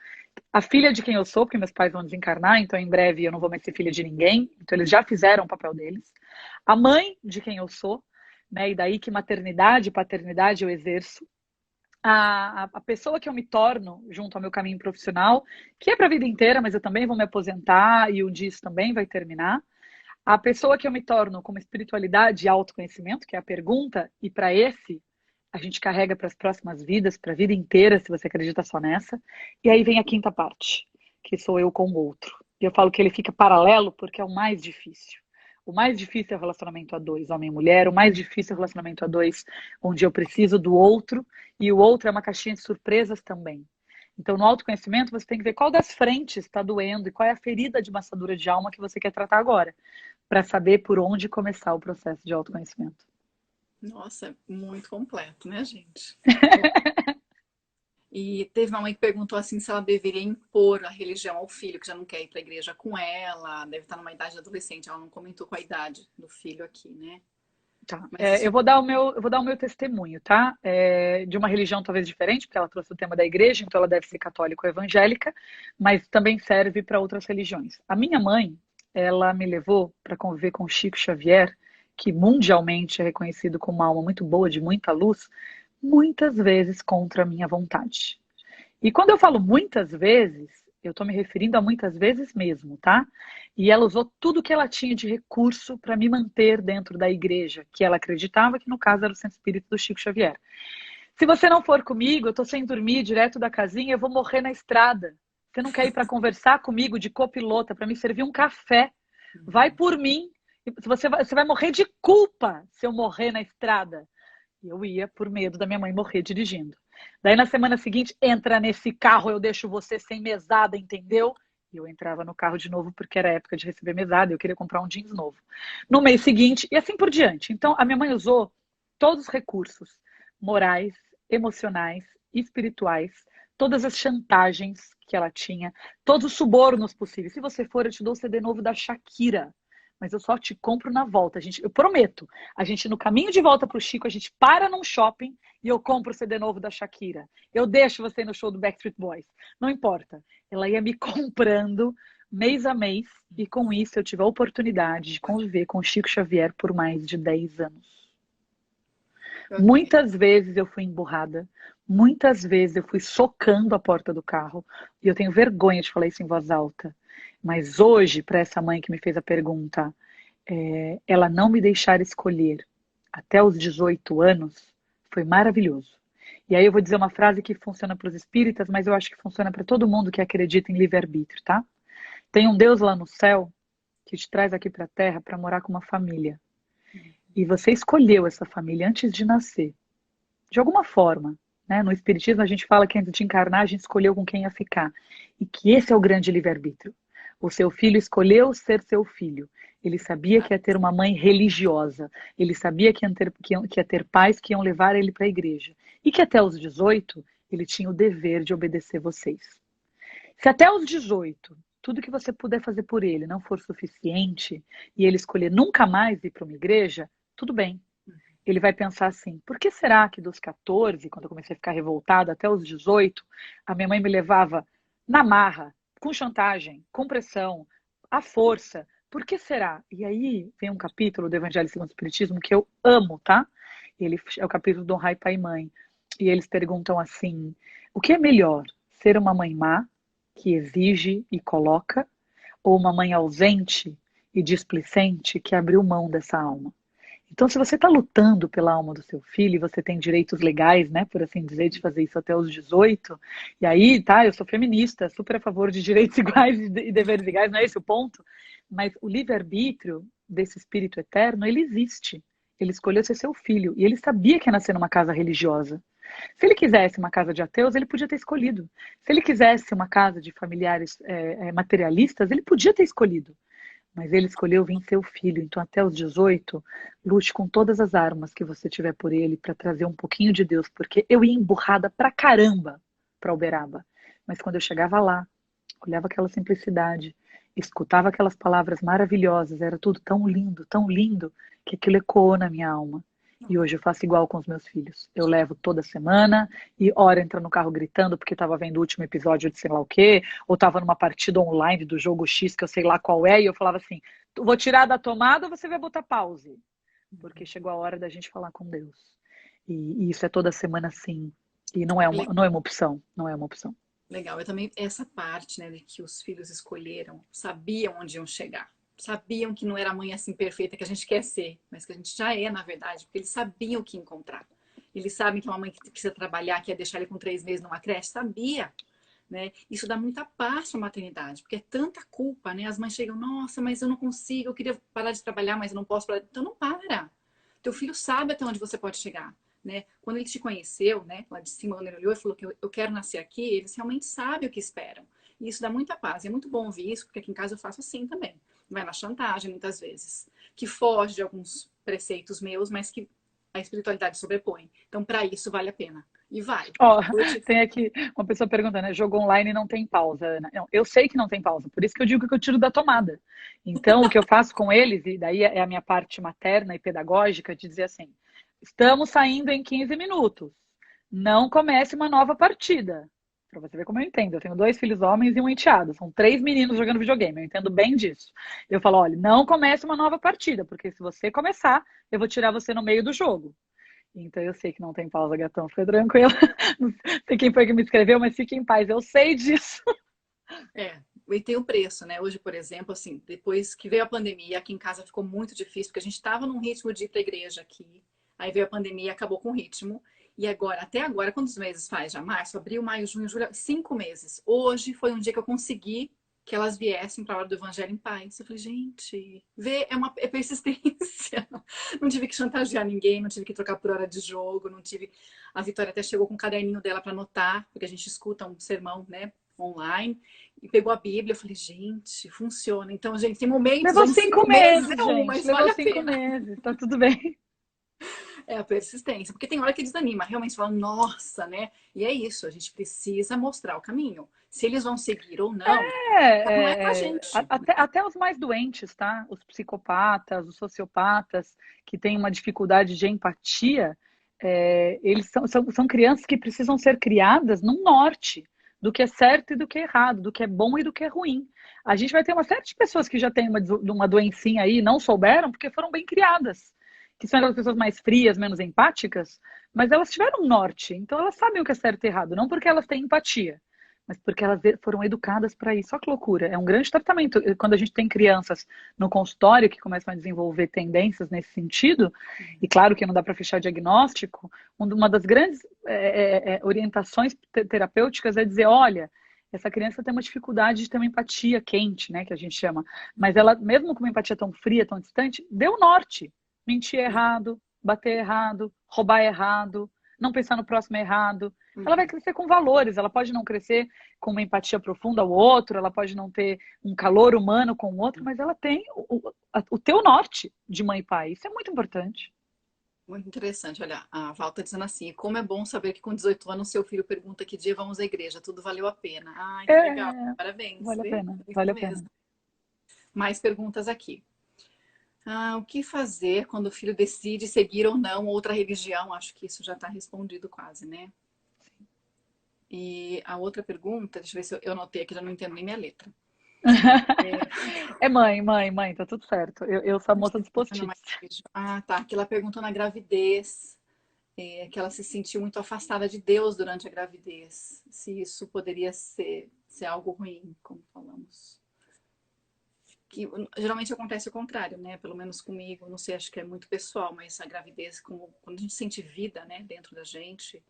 a filha de quem eu sou, porque meus pais vão desencarnar, então em breve eu não vou mais ser filha de ninguém. Então eles já fizeram o papel deles. A mãe de quem eu sou, né? E daí que maternidade e paternidade eu exerço. A pessoa que eu me torno junto ao meu caminho profissional, que é para a vida inteira, mas eu também vou me aposentar e um dia isso também vai terminar. A pessoa que eu me torno como espiritualidade e autoconhecimento, que é a pergunta, e para esse a gente carrega para as próximas vidas, para a vida inteira, se você acredita só nessa. E aí vem a quinta parte, que sou eu com o outro. E eu falo que ele fica paralelo porque é o mais difícil. O mais difícil é o relacionamento a dois, homem e mulher. O mais difícil é o relacionamento a dois, onde eu preciso do outro, e o outro é uma caixinha de surpresas também. Então, no autoconhecimento, você tem que ver qual das frentes está doendo e qual é a ferida de maçadura de alma que você quer tratar agora, para saber por onde começar o processo de autoconhecimento. Nossa, muito completo, né, gente? E teve uma mãe que perguntou assim se ela deveria impor a religião ao filho, que já não quer ir para a igreja com ela, deve estar numa idade adolescente. Ela não comentou com a idade do filho aqui, né? Tá. Mas Eu vou dar o meu testemunho, tá? De uma religião talvez diferente, porque ela trouxe o tema da igreja, então ela deve ser católica ou evangélica, mas também serve para outras religiões. A minha mãe, ela me levou para conviver com Chico Xavier, que mundialmente é reconhecido como uma alma muito boa, de muita luz, muitas vezes contra a minha vontade. E quando eu falo muitas vezes, eu estou me referindo a muitas vezes mesmo, tá? E ela usou tudo que ela tinha de recurso para me manter dentro da igreja, que ela acreditava que no caso era o Centro Espírita do Chico Xavier. Se você não for comigo, eu estou sem dormir direto da casinha, eu vou morrer na estrada. Você não quer ir para conversar comigo de copilota, para me servir um café? Vai por mim. Você vai morrer de culpa se eu morrer na estrada. E eu ia por medo da minha mãe morrer dirigindo. Daí na semana seguinte, entra nesse carro, eu deixo você sem mesada, entendeu? E eu entrava no carro de novo porque era época de receber mesada, eu queria comprar um jeans novo. No mês seguinte, e assim por diante. Então, a minha mãe usou todos os recursos morais, emocionais, espirituais, todas as chantagens que ela tinha, todos os subornos possíveis. Se você for, eu te dou o CD novo da Shakira, mas eu só te compro na volta. Eu prometo. A gente, no caminho de volta para o Chico, a gente para num shopping e eu compro o CD novo da Shakira. Eu deixo você ir no show do Backstreet Boys. Não importa. Ela ia me comprando mês a mês e com isso eu tive a oportunidade de conviver com o Chico Xavier por mais de 10 anos. ok. Muitas vezes eu fui emburrada, muitas vezes eu fui socando a porta do carro e eu tenho vergonha de falar isso em voz alta. Mas hoje, para essa mãe que me fez a pergunta, ela não me deixar escolher até os 18 anos foi maravilhoso. E aí eu vou dizer uma frase que funciona para os espíritas, mas eu acho que funciona para todo mundo que acredita em livre-arbítrio, tá? Tem um Deus lá no céu que te traz aqui para a Terra para morar com uma família. E você escolheu essa família antes de nascer. De alguma forma, né? No Espiritismo a gente fala que antes de encarnar a gente escolheu com quem ia ficar. E que esse é o grande livre-arbítrio. O seu filho escolheu ser seu filho. Ele sabia que ia ter uma mãe religiosa. Ele sabia que ia ter pais que iam levar ele para a igreja. E que até os 18 ele tinha o dever de obedecer vocês. Se até os 18 tudo que você puder fazer por ele não for suficiente e ele escolher nunca mais ir para uma igreja, tudo bem. Ele vai pensar assim: por que será que dos 14, quando eu comecei a ficar revoltada, até os 18, a minha mãe me levava na marra, com chantagem, com pressão, à força? Por que será? E aí vem um capítulo do Evangelho segundo o Espiritismo que eu amo, tá? Ele é o capítulo do Honrai Pai e Mãe. E eles perguntam assim: o que é melhor, ser uma mãe má, que exige e coloca, ou uma mãe ausente e displicente que abriu mão dessa alma? Então, se você está lutando pela alma do seu filho, e você tem direitos legais, né, por assim dizer, de fazer isso até os 18, e aí, tá, eu sou feminista, super a favor de direitos iguais e deveres iguais, não é esse o ponto, mas o livre-arbítrio desse espírito eterno, ele existe. Ele escolheu ser seu filho, e ele sabia que ia nascer numa casa religiosa. Se ele quisesse uma casa de ateus, ele podia ter escolhido. Se ele quisesse uma casa de familiares materialistas, ele podia ter escolhido. Mas ele escolheu vir ser o filho. Então, até os 18, lute com todas as armas que você tiver por ele para trazer um pouquinho de Deus. Porque eu ia emburrada pra caramba pra Uberaba. Mas quando eu chegava lá, olhava aquela simplicidade, escutava aquelas palavras maravilhosas, era tudo tão lindo, que aquilo ecoou na minha alma. E hoje eu faço igual com os meus filhos. Eu levo toda semana e hora entra no carro gritando porque estava vendo o último episódio de sei lá o quê, ou estava numa partida online do jogo X que eu sei lá qual é, e eu falava assim: vou tirar da tomada ou você vai botar pause? Porque chegou a hora da gente falar com Deus. E isso é toda semana sim. E não é uma opção, não é uma opção. Legal, eu também, essa parte, né, de que os filhos escolheram, sabiam onde iam chegar. Sabiam que não era a mãe assim perfeita que a gente quer ser, mas que a gente já é, na verdade, porque eles sabiam o que encontrar. Eles sabem que é uma mãe que precisa trabalhar, que ia deixar ele com 3 meses numa creche, sabia, né? Isso dá muita paz para a maternidade, porque é tanta culpa, né? As mães chegam, nossa, mas eu não consigo, eu queria parar de trabalhar, mas eu não posso parar. Então não para. Teu filho sabe até onde você pode chegar. Né? Quando ele te conheceu, né, lá de cima, quando ele olhou e falou que eu quero nascer aqui, eles realmente sabem o que esperam. E isso dá muita paz. E é muito bom ouvir isso, porque aqui em casa eu faço assim também. Vai na chantagem, muitas vezes. Que foge de alguns preceitos meus, mas que a espiritualidade sobrepõe. Então, para isso, vale a pena. E vai. Ó, Hoje, tem aqui uma pessoa perguntando, né? Jogo online não tem pausa, Ana. Não, eu sei que não tem pausa, por isso que eu digo que eu tiro da tomada. Então, o que eu faço com eles, e daí é a minha parte materna e pedagógica, de dizer assim: estamos saindo em 15 minutos. Não comece uma nova partida. Para você ver como eu entendo. Eu tenho 2 filhos homens e um enteado. São 3 meninos jogando videogame. Eu entendo bem disso. Eu falo, olha, não comece uma nova partida, porque se você começar, eu vou tirar você no meio do jogo. Então eu sei que não tem pausa, gatão. Fica tranquilo. Não sei quem foi que me escreveu, mas fique em paz. Eu sei disso. e tem o preço, né? Hoje, por exemplo, assim, depois que veio a pandemia, aqui em casa ficou muito difícil, porque a gente estava num ritmo de ir para a igreja aqui. Aí veio a pandemia, acabou com o ritmo. E agora, até agora, quantos meses faz? Já março, abril, maio, junho, julho, 5 meses. Hoje foi um dia que eu consegui que elas viessem para a hora do evangelho em paz. Eu falei, gente, vê, é persistência. Não tive que chantagear ninguém, não tive que trocar por hora de jogo, não tive. A Vitória até chegou com o caderninho dela para anotar, porque a gente escuta um sermão, né, online, e pegou a Bíblia. Eu falei, gente, funciona. Então, gente, tem momentos, Levou em cinco 5 meses meses, é um, gente. mas Levou vale a 5 pena. meses. Tá tudo bem. É a persistência, porque tem hora que desanima, realmente fala, nossa, né? E é isso, a gente precisa mostrar o caminho. Se eles vão seguir ou não, não é com a gente. Até os mais doentes, tá? Os psicopatas, os sociopatas, que têm uma dificuldade de empatia, eles são crianças que precisam ser criadas num norte do que é certo e do que é errado, do que é bom e do que é ruim. A gente vai ter uma série de pessoas que já têm uma doencinha aí, não souberam, porque foram bem criadas. Que são aquelas pessoas mais frias, menos empáticas, mas elas tiveram um norte, então elas sabem o que é certo e errado, não porque elas têm empatia, mas porque elas foram educadas para isso. Olha que loucura. É um grande tratamento. Quando a gente tem crianças no consultório que começam a desenvolver tendências nesse sentido, e claro que não dá para fechar diagnóstico, uma das grandes orientações terapêuticas é dizer, olha, essa criança tem uma dificuldade de ter uma empatia quente, né, que a gente chama, mas ela, mesmo com uma empatia tão fria, tão distante, deu norte. Mentir errado, bater errado, roubar errado, não pensar no próximo errado. Ela vai crescer com valores, ela pode não crescer com uma empatia profunda ao outro, ela pode não ter um calor humano com o outro, mas ela tem o teu norte de mãe e pai. Isso é muito importante. Muito interessante. Olha, a Val está dizendo assim: como é bom saber que com 18 anos seu filho pergunta que dia vamos à igreja, tudo valeu a pena. Ai, que legal. É, Parabéns, vale a vê? pena, É isso vale a pena. mesmo. Mais perguntas aqui. O que fazer quando o filho decide seguir ou não outra religião? Acho que isso já está respondido quase, né? E a outra pergunta, deixa eu ver se eu anotei aqui, já não entendo nem minha letra. É mãe, tá tudo certo. Eu sou a Onde moça que dos tá ficando post-its. mais difícil? Tá. Que ela perguntou na gravidez, que ela se sentiu muito afastada de Deus durante a gravidez. Se isso poderia ser algo ruim, como falamos. Que geralmente acontece o contrário, né? Pelo menos comigo, não sei, acho que é muito pessoal, mas a gravidez, quando a gente sente vida, né, dentro da gente,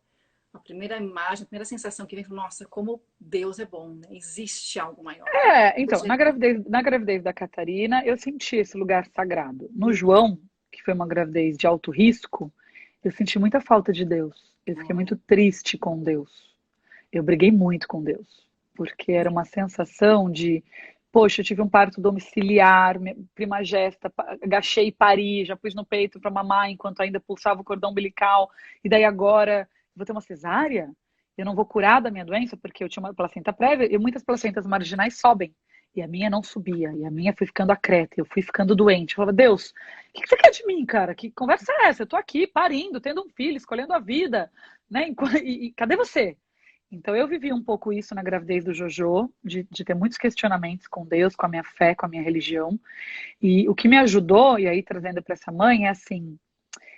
a primeira imagem, a primeira sensação que vem, nossa, como Deus é bom, né? Existe algo maior. Então, na gravidez da Catarina, eu senti esse lugar sagrado. No João, que foi uma gravidez de alto risco, eu senti muita falta de Deus. Eu fiquei muito triste com Deus. Eu briguei muito com Deus, porque era uma sensação de, poxa, eu tive um parto domiciliar, primagesta, agachei e pari, já pus no peito para mamar enquanto ainda pulsava o cordão umbilical, e daí agora vou ter uma cesárea? Eu não vou curar da minha doença porque eu tinha uma placenta prévia e muitas placentas marginais sobem. E a minha não subia, e a minha foi ficando acreta, eu fui ficando doente. Eu falava, Deus, o que você quer de mim, cara? Que conversa é essa? Eu tô aqui parindo, tendo um filho, escolhendo a vida, né? E cadê você? Então eu vivi um pouco isso na gravidez do Jojo, de ter muitos questionamentos com Deus, com a minha fé, com a minha religião. E o que me ajudou, e aí trazendo para essa mãe, é assim,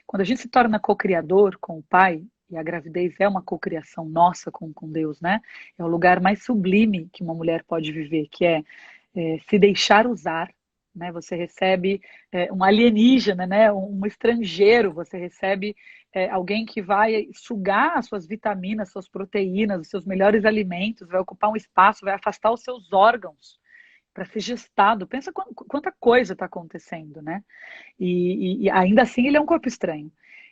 quando a gente se torna co-criador com o pai, e a gravidez é uma cocriação nossa com Deus, né? É o lugar mais sublime que uma mulher pode viver, que é se deixar usar, né? Você recebe um alienígena, né? Um estrangeiro, você recebe alguém que vai sugar as suas vitaminas, suas proteínas, os seus melhores alimentos, vai ocupar um espaço, vai afastar os seus órgãos para ser gestado. Pensa quanta coisa está acontecendo, né? E ainda assim ele é um corpo estranho.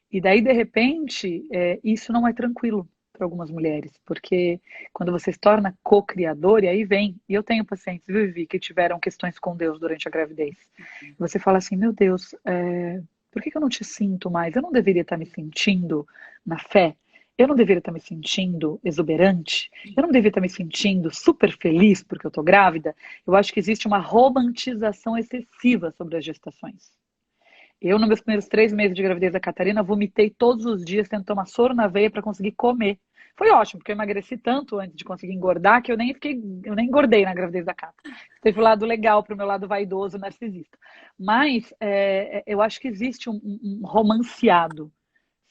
E daí, de repente, isso não é tranquilo para algumas mulheres, porque quando você se torna co-criador, e aí vem, e eu tenho pacientes, Vivi, que tiveram questões com Deus durante a gravidez. Você fala assim, meu Deus, por que eu não te sinto mais? Eu não deveria estar me sentindo na fé? eu não deveria estar me sentindo exuberante, eu não deveria estar me sentindo super feliz porque eu estou grávida. Eu acho que existe uma romantização excessiva sobre as gestações. Eu, nos meus primeiros 3 meses de gravidez da Catarina, vomitei todos os dias, tendo que tomar soro na veia para conseguir comer. Foi ótimo, porque eu emagreci tanto antes de conseguir engordar que eu nem engordei na gravidez da Cata. Teve um lado legal para o meu lado vaidoso, narcisista. Mas eu acho que existe um romanceado,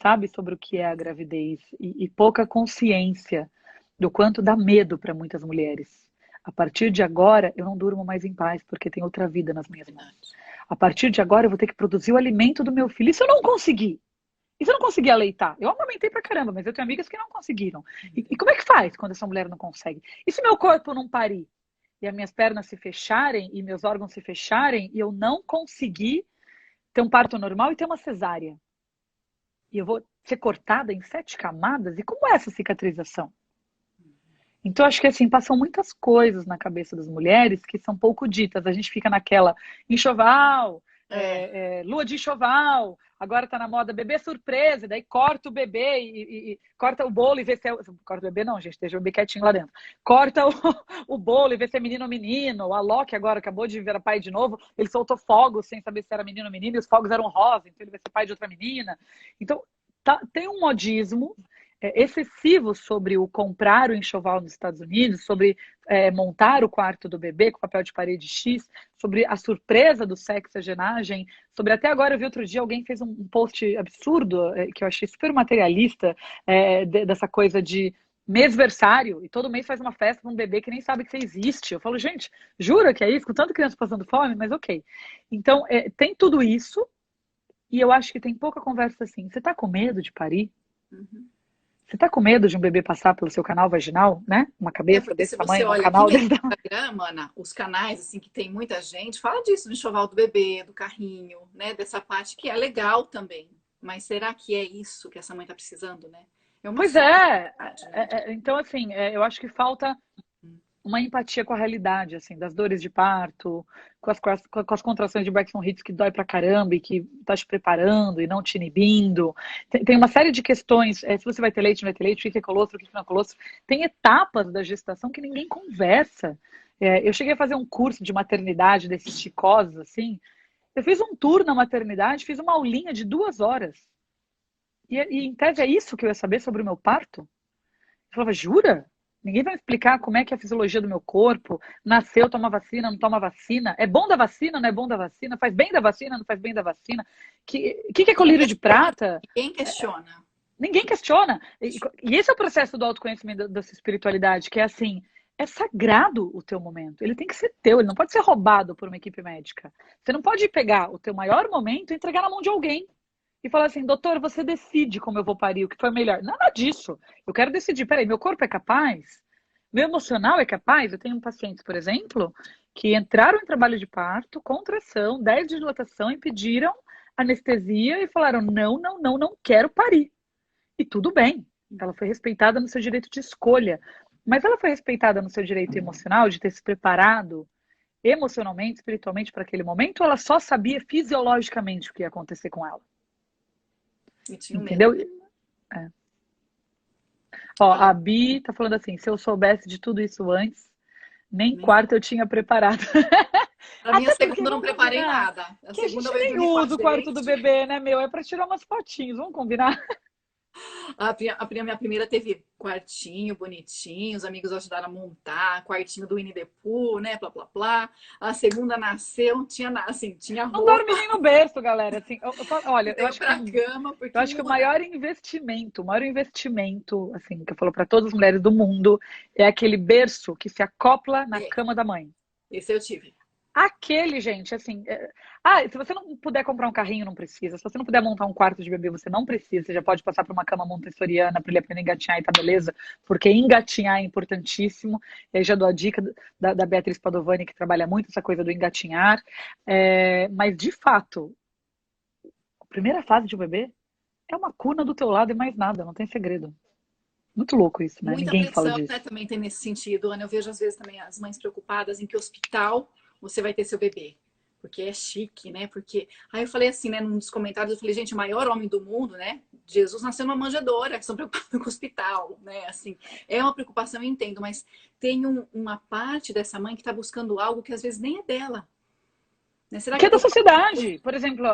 sabe, sobre o que é a gravidez e pouca consciência do quanto dá medo para muitas mulheres. A partir de agora, eu não durmo mais em paz, porque tem outra vida nas minhas mãos. Verdade. A partir de agora, eu vou ter que produzir o alimento do meu filho. E se eu não conseguir? E se eu não conseguir aleitar? Eu amamentei pra caramba, mas eu tenho amigas que não conseguiram. E como é que faz quando essa mulher não consegue? E se meu corpo não parir? E as minhas pernas se fecharem e meus órgãos se fecharem e eu não conseguir ter um parto normal e ter uma cesárea? E eu vou ser cortada em 7 camadas? E como é essa cicatrização? Então, acho que assim, passam muitas coisas na cabeça das mulheres que são pouco ditas. A gente fica naquela enxoval, É, lua de enxoval, agora tá na moda bebê surpresa, daí corta o bebê e corta o bolo e vê se é. Corta o bebê, não, gente, deixa o bebê quietinho lá dentro. Corta o bolo e vê se é menino ou menino. O Alok agora acabou de virar pai de novo, ele soltou fogos sem saber se era menino ou menino, e os fogos eram rosa, então ele vai ser pai de outra menina. Então, tem um modismo excessivo sobre o comprar o enxoval nos Estados Unidos, sobre montar o quarto do bebê com papel de parede X, sobre a surpresa do sexagenagem, sobre até agora eu vi outro dia alguém fez um post absurdo que eu achei super materialista dessa coisa de mêsversário, e todo mês faz uma festa para um bebê que nem sabe que você existe. Eu falo, gente, jura que é isso? Com tanta criança passando fome? Mas ok. Então, tem tudo isso, e eu acho que tem pouca conversa assim. Você tá com medo de parir? uhum. Você tá com medo de um bebê passar pelo seu canal vaginal, né? Uma cabeça Porque desse se você tamanho, um olha aqui canal mesmo desse no tamanho. Instagram, Ana, os canais assim que tem muita gente, fala disso, do enxoval do bebê, do carrinho, né? Dessa parte que é legal também. Mas será que é isso que essa mãe tá precisando, né? É uma Pois super é. verdade, né? Então, assim, eu acho que falta uma empatia com a realidade, assim, das dores de parto, com as contrações de Braxton Hicks que dói pra caramba e que tá te preparando e não te inibindo. Tem uma série de questões, se você vai ter leite, não vai ter leite, o que é colostro, o que não é colostro. Tem etapas da gestação que ninguém conversa. Eu cheguei a fazer um curso de maternidade desses chicosos, assim. Eu fiz um tour na maternidade, fiz uma aulinha de 2 horas. E em tese é isso que eu ia saber sobre o meu parto? Eu falava, jura? Ninguém vai me explicar como é que é a fisiologia do meu corpo, nasceu, toma vacina, não toma vacina, é bom da vacina, não é bom da vacina, faz bem da vacina, não faz bem da vacina. Que é Não colírio de questiona, prata? ninguém questiona. Ninguém questiona. E esse é o processo do autoconhecimento dessa espiritualidade, que é assim, é sagrado o teu momento. Ele tem que ser teu, ele não pode ser roubado por uma equipe médica. Você não pode pegar o teu maior momento e entregar na mão de alguém e falar assim, doutor, você decide como eu vou parir, o que foi melhor. Nada disso. Eu quero decidir, peraí, meu corpo é capaz? Meu emocional é capaz? Eu tenho pacientes, por exemplo, que entraram em trabalho de parto, contração, 10 de dilatação e pediram anestesia e falaram, não, não, não, não quero parir. E tudo bem. Ela foi respeitada no seu direito de escolha. Mas ela foi respeitada no seu direito emocional de ter se preparado emocionalmente, espiritualmente para aquele momento, ou ela só sabia fisiologicamente o que ia acontecer com ela? E tinha medo, Entendeu? né? É. Ó, Ah, a Bi tá falando assim: se eu soubesse de tudo isso antes, nem nem quarto eu tinha preparado. para minha Até porque, segunda eu não vamos preparei combinar, nada. A que a segunda gente eu ia nem dormir com a usa o quarto do gente. bebê, né, meu? É para tirar umas fotinhos, vamos combinar? Minha primeira teve quartinho bonitinho, os amigos ajudaram a montar, quartinho do Winnie the Pooh, né? Plá, plá, plá. A segunda nasceu, assim, tinha Não roupa, dorme nem no berço, galera. Assim, olha, eu deu acho que pra cama, eu porque acho que não dá. o maior investimento, assim, que eu falo para todas as mulheres do mundo, é aquele berço que se acopla na É, cama da mãe. esse eu tive. Aquele, gente, assim. Se você não puder comprar um carrinho, não precisa. Se você não puder montar um quarto de bebê, você não precisa. Você já pode passar por uma cama montessoriana para ele aprender a engatinhar e tá beleza, porque engatinhar é importantíssimo. E aí já dou a dica da Beatriz Padovani, que trabalha muito essa coisa do engatinhar. Mas, de fato, a primeira fase de um bebê é uma cuna do teu lado e mais nada, não tem segredo. Muito louco isso, né? Muita Ninguém fala pressão, né, disso. também tem nesse sentido, Ana. Eu vejo às vezes também as mães preocupadas em que hospital você vai ter seu bebê. porque é chique, né? Porque aí eu falei assim, né, num dos comentários, eu falei, gente, o maior homem do mundo, né? Jesus nasceu numa manjedoura, estão preocupados com o hospital, né? Assim, é uma preocupação, eu entendo, mas tem uma parte dessa mãe que está buscando algo que às vezes nem é dela, né? Será Que que é eu da tô sociedade. Por exemplo,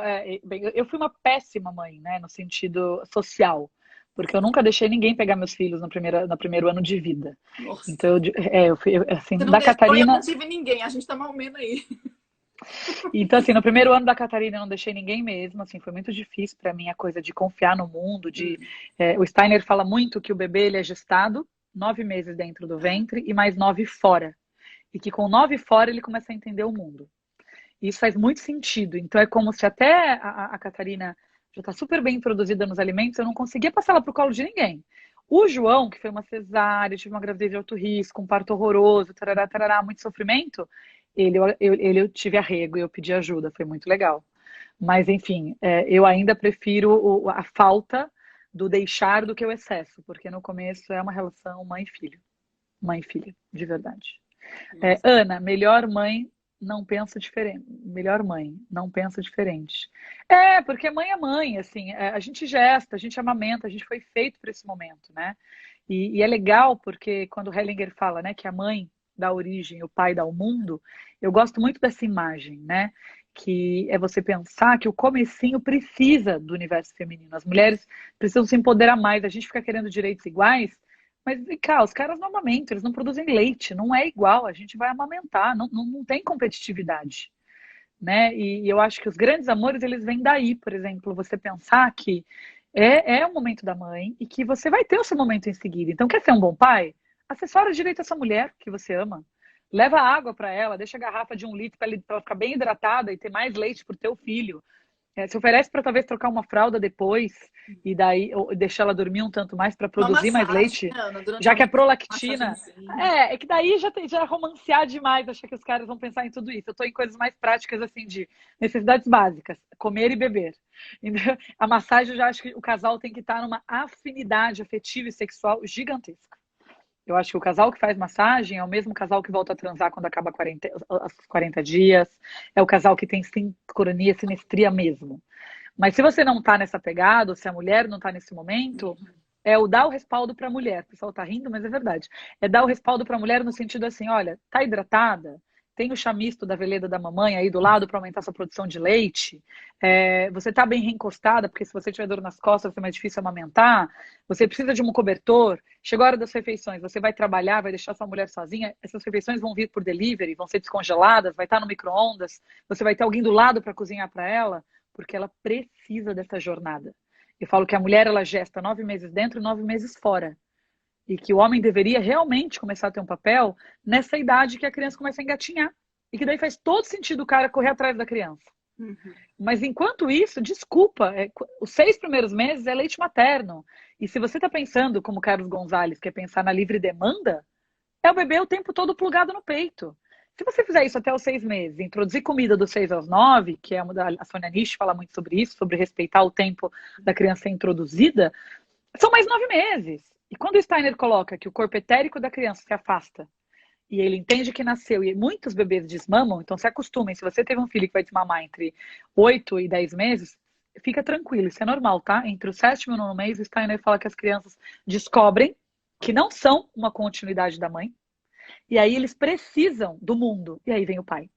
bem, eu fui uma péssima mãe, né, no sentido social, porque eu nunca deixei ninguém pegar meus filhos no primeiro ano de vida. Nossa, Então, você assim, não da deixou e eu não Catarina. tive ninguém, a gente tá mal menos aí. Então, assim, no primeiro ano da Catarina eu não deixei ninguém mesmo, assim, foi muito difícil para mim a coisa de confiar no mundo, o Steiner fala muito que o bebê ele é gestado 9 meses dentro do Ah, ventre e mais 9 fora, e que com 9 fora ele começa a entender o mundo. E isso faz muito sentido. Então é como se até a Catarina já está super bem introduzida nos alimentos, eu não conseguia passar ela para o colo de ninguém. O João, que foi uma cesárea, tive uma gravidez de alto risco, um parto horroroso, tarará, tarará, muito sofrimento, eu tive arrego e eu pedi ajuda, foi muito legal. Mas, enfim, eu ainda prefiro a falta do deixar do que o excesso, porque no começo é uma relação mãe-filho. Mãe-filha, de verdade. nossa. Ana, melhor mãe não pensa diferente. Melhor mãe não pensa diferente. Porque mãe é mãe, assim, a gente gesta, a gente amamenta, a gente foi feito para esse momento, né? E é legal porque quando Hellinger fala, né, que a mãe dá origem, o pai dá o mundo, eu gosto muito dessa imagem, né? Que é você pensar que o comecinho precisa do universo feminino. As mulheres precisam se empoderar mais. A gente fica querendo direitos iguais, mas vem cá, os caras não amamentam, eles não produzem leite, não é igual, a gente vai amamentar, não tem competitividade, né? E eu acho que os grandes amores, eles vêm daí, por exemplo, você pensar que é o momento da mãe e que você vai ter o seu momento em seguida. Então, quer ser um bom pai? Assessora direito essa mulher que você ama. Leva água para ela, deixa a garrafa de 1 litro para ela ficar bem hidratada e ter mais leite para o teu filho. Se oferece para talvez trocar uma fralda depois e daí ou deixar ela dormir um tanto mais para Uma produzir mais massagem, leite, né, Ana, durante já a que é noite, prolactina. massagenzinha. É que daí já é romancear demais, achar que os caras vão pensar em tudo isso. Eu estou em coisas mais práticas, assim, de necessidades básicas, comer e beber. Então, a massagem, eu já acho que o casal tem que estar numa afinidade afetiva e sexual gigantesca. Eu acho que o casal que faz massagem é o mesmo casal que volta a transar quando acaba os 40 dias. É o casal que tem sincronia, sinestria mesmo. Mas se você não está nessa pegada, ou se a mulher não está nesse momento, é o dar o respaldo para a mulher. O pessoal está rindo, mas é verdade. É dar o respaldo para a mulher no sentido assim, olha, tá hidratada? Tem o chamisto da veleda da mamãe aí do lado para aumentar sua produção de leite. Você está bem reencostada, porque se você tiver dor nas costas vai ser mais difícil amamentar. Você precisa de um cobertor. Chegou a hora das refeições, você vai trabalhar, vai deixar sua mulher sozinha. Essas refeições vão vir por delivery, vão ser descongeladas, vai estar no micro-ondas. Você vai ter alguém do lado para cozinhar para ela, porque ela precisa dessa jornada. Eu falo que a mulher ela gesta 9 meses dentro e 9 meses fora. E que o homem deveria realmente começar a ter um papel nessa idade que a criança começa a engatinhar. E que daí faz todo sentido o cara correr atrás da criança. Uhum. Mas enquanto isso, desculpa, os 6 primeiros meses é leite materno. E se você está pensando, como Carlos Gonzalez, que é pensar na livre demanda, é o bebê o tempo todo plugado no peito. Se você fizer isso até os 6 meses, introduzir comida dos 6 aos 9, que é a Sônia Nish fala muito sobre isso, sobre respeitar o tempo da criança ser introduzida, são mais 9 meses. E quando o Steiner coloca que o corpo etérico da criança se afasta e ele entende que nasceu, e muitos bebês desmamam, então se acostumem. Se você teve um filho que vai desmamar entre 8 e 10 meses, fica tranquilo, isso é normal, tá? Entre o 7º e o 9º mês, o Steiner fala que as crianças descobrem que não são uma continuidade da mãe, e aí eles precisam do mundo, e aí vem o pai.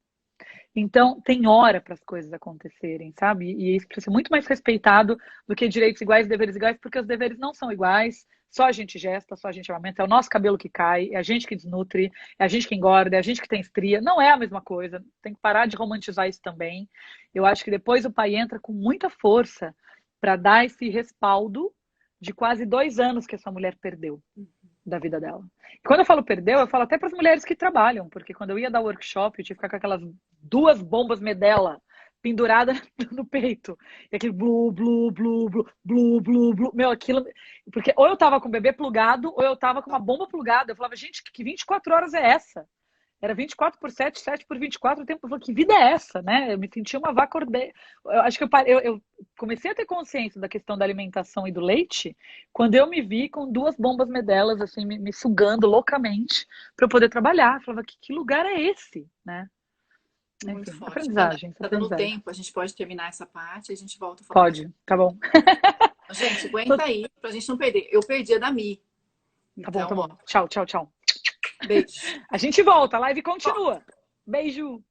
Então, tem hora para as coisas acontecerem, sabe? E isso precisa ser muito mais respeitado do que direitos iguais, deveres iguais, porque os deveres não são iguais. Só a gente gesta, só a gente amamenta, é o nosso cabelo que cai, é a gente que desnutre, é a gente que engorda, é a gente que tem estria. Não é a mesma coisa. Tem que parar de romantizar isso também. Eu acho que depois o pai entra com muita força para dar esse respaldo de quase 2 anos que essa mulher perdeu da vida dela. E quando eu falo perdeu, eu falo até para as mulheres que trabalham, porque quando eu ia dar workshop, eu tinha que ficar com aquelas 2 bombas Medela penduradas no peito. E aquele blu, blu, blu, blu, blu, blu, blu. Meu, aquilo. Porque ou eu tava com o bebê plugado, ou eu tava com uma bomba plugada. Eu falava, gente, que 24 horas é essa? Era 24 por 7, 7 por 24 o tempo. Eu falei, que vida é essa, né? Eu me sentia uma vaca ordeira. Eu acho que eu comecei a ter consciência da questão da alimentação e do leite quando eu me vi com 2 bombas Medelas, assim, me sugando loucamente para eu poder trabalhar. Eu falava, que lugar é esse, né? Muito Enfim, forte. Ana, aprendizagem, tá dando aprendizagem. tempo, a gente pode terminar essa parte e a gente volta a falar mais. Pode, tá bom. Gente, aguenta aí pra gente não perder. Eu perdi a da Mi. Tá bom, tá Então, ó, bom. Tchau, tchau, tchau. beijo. A gente volta, a live continua. Beijo.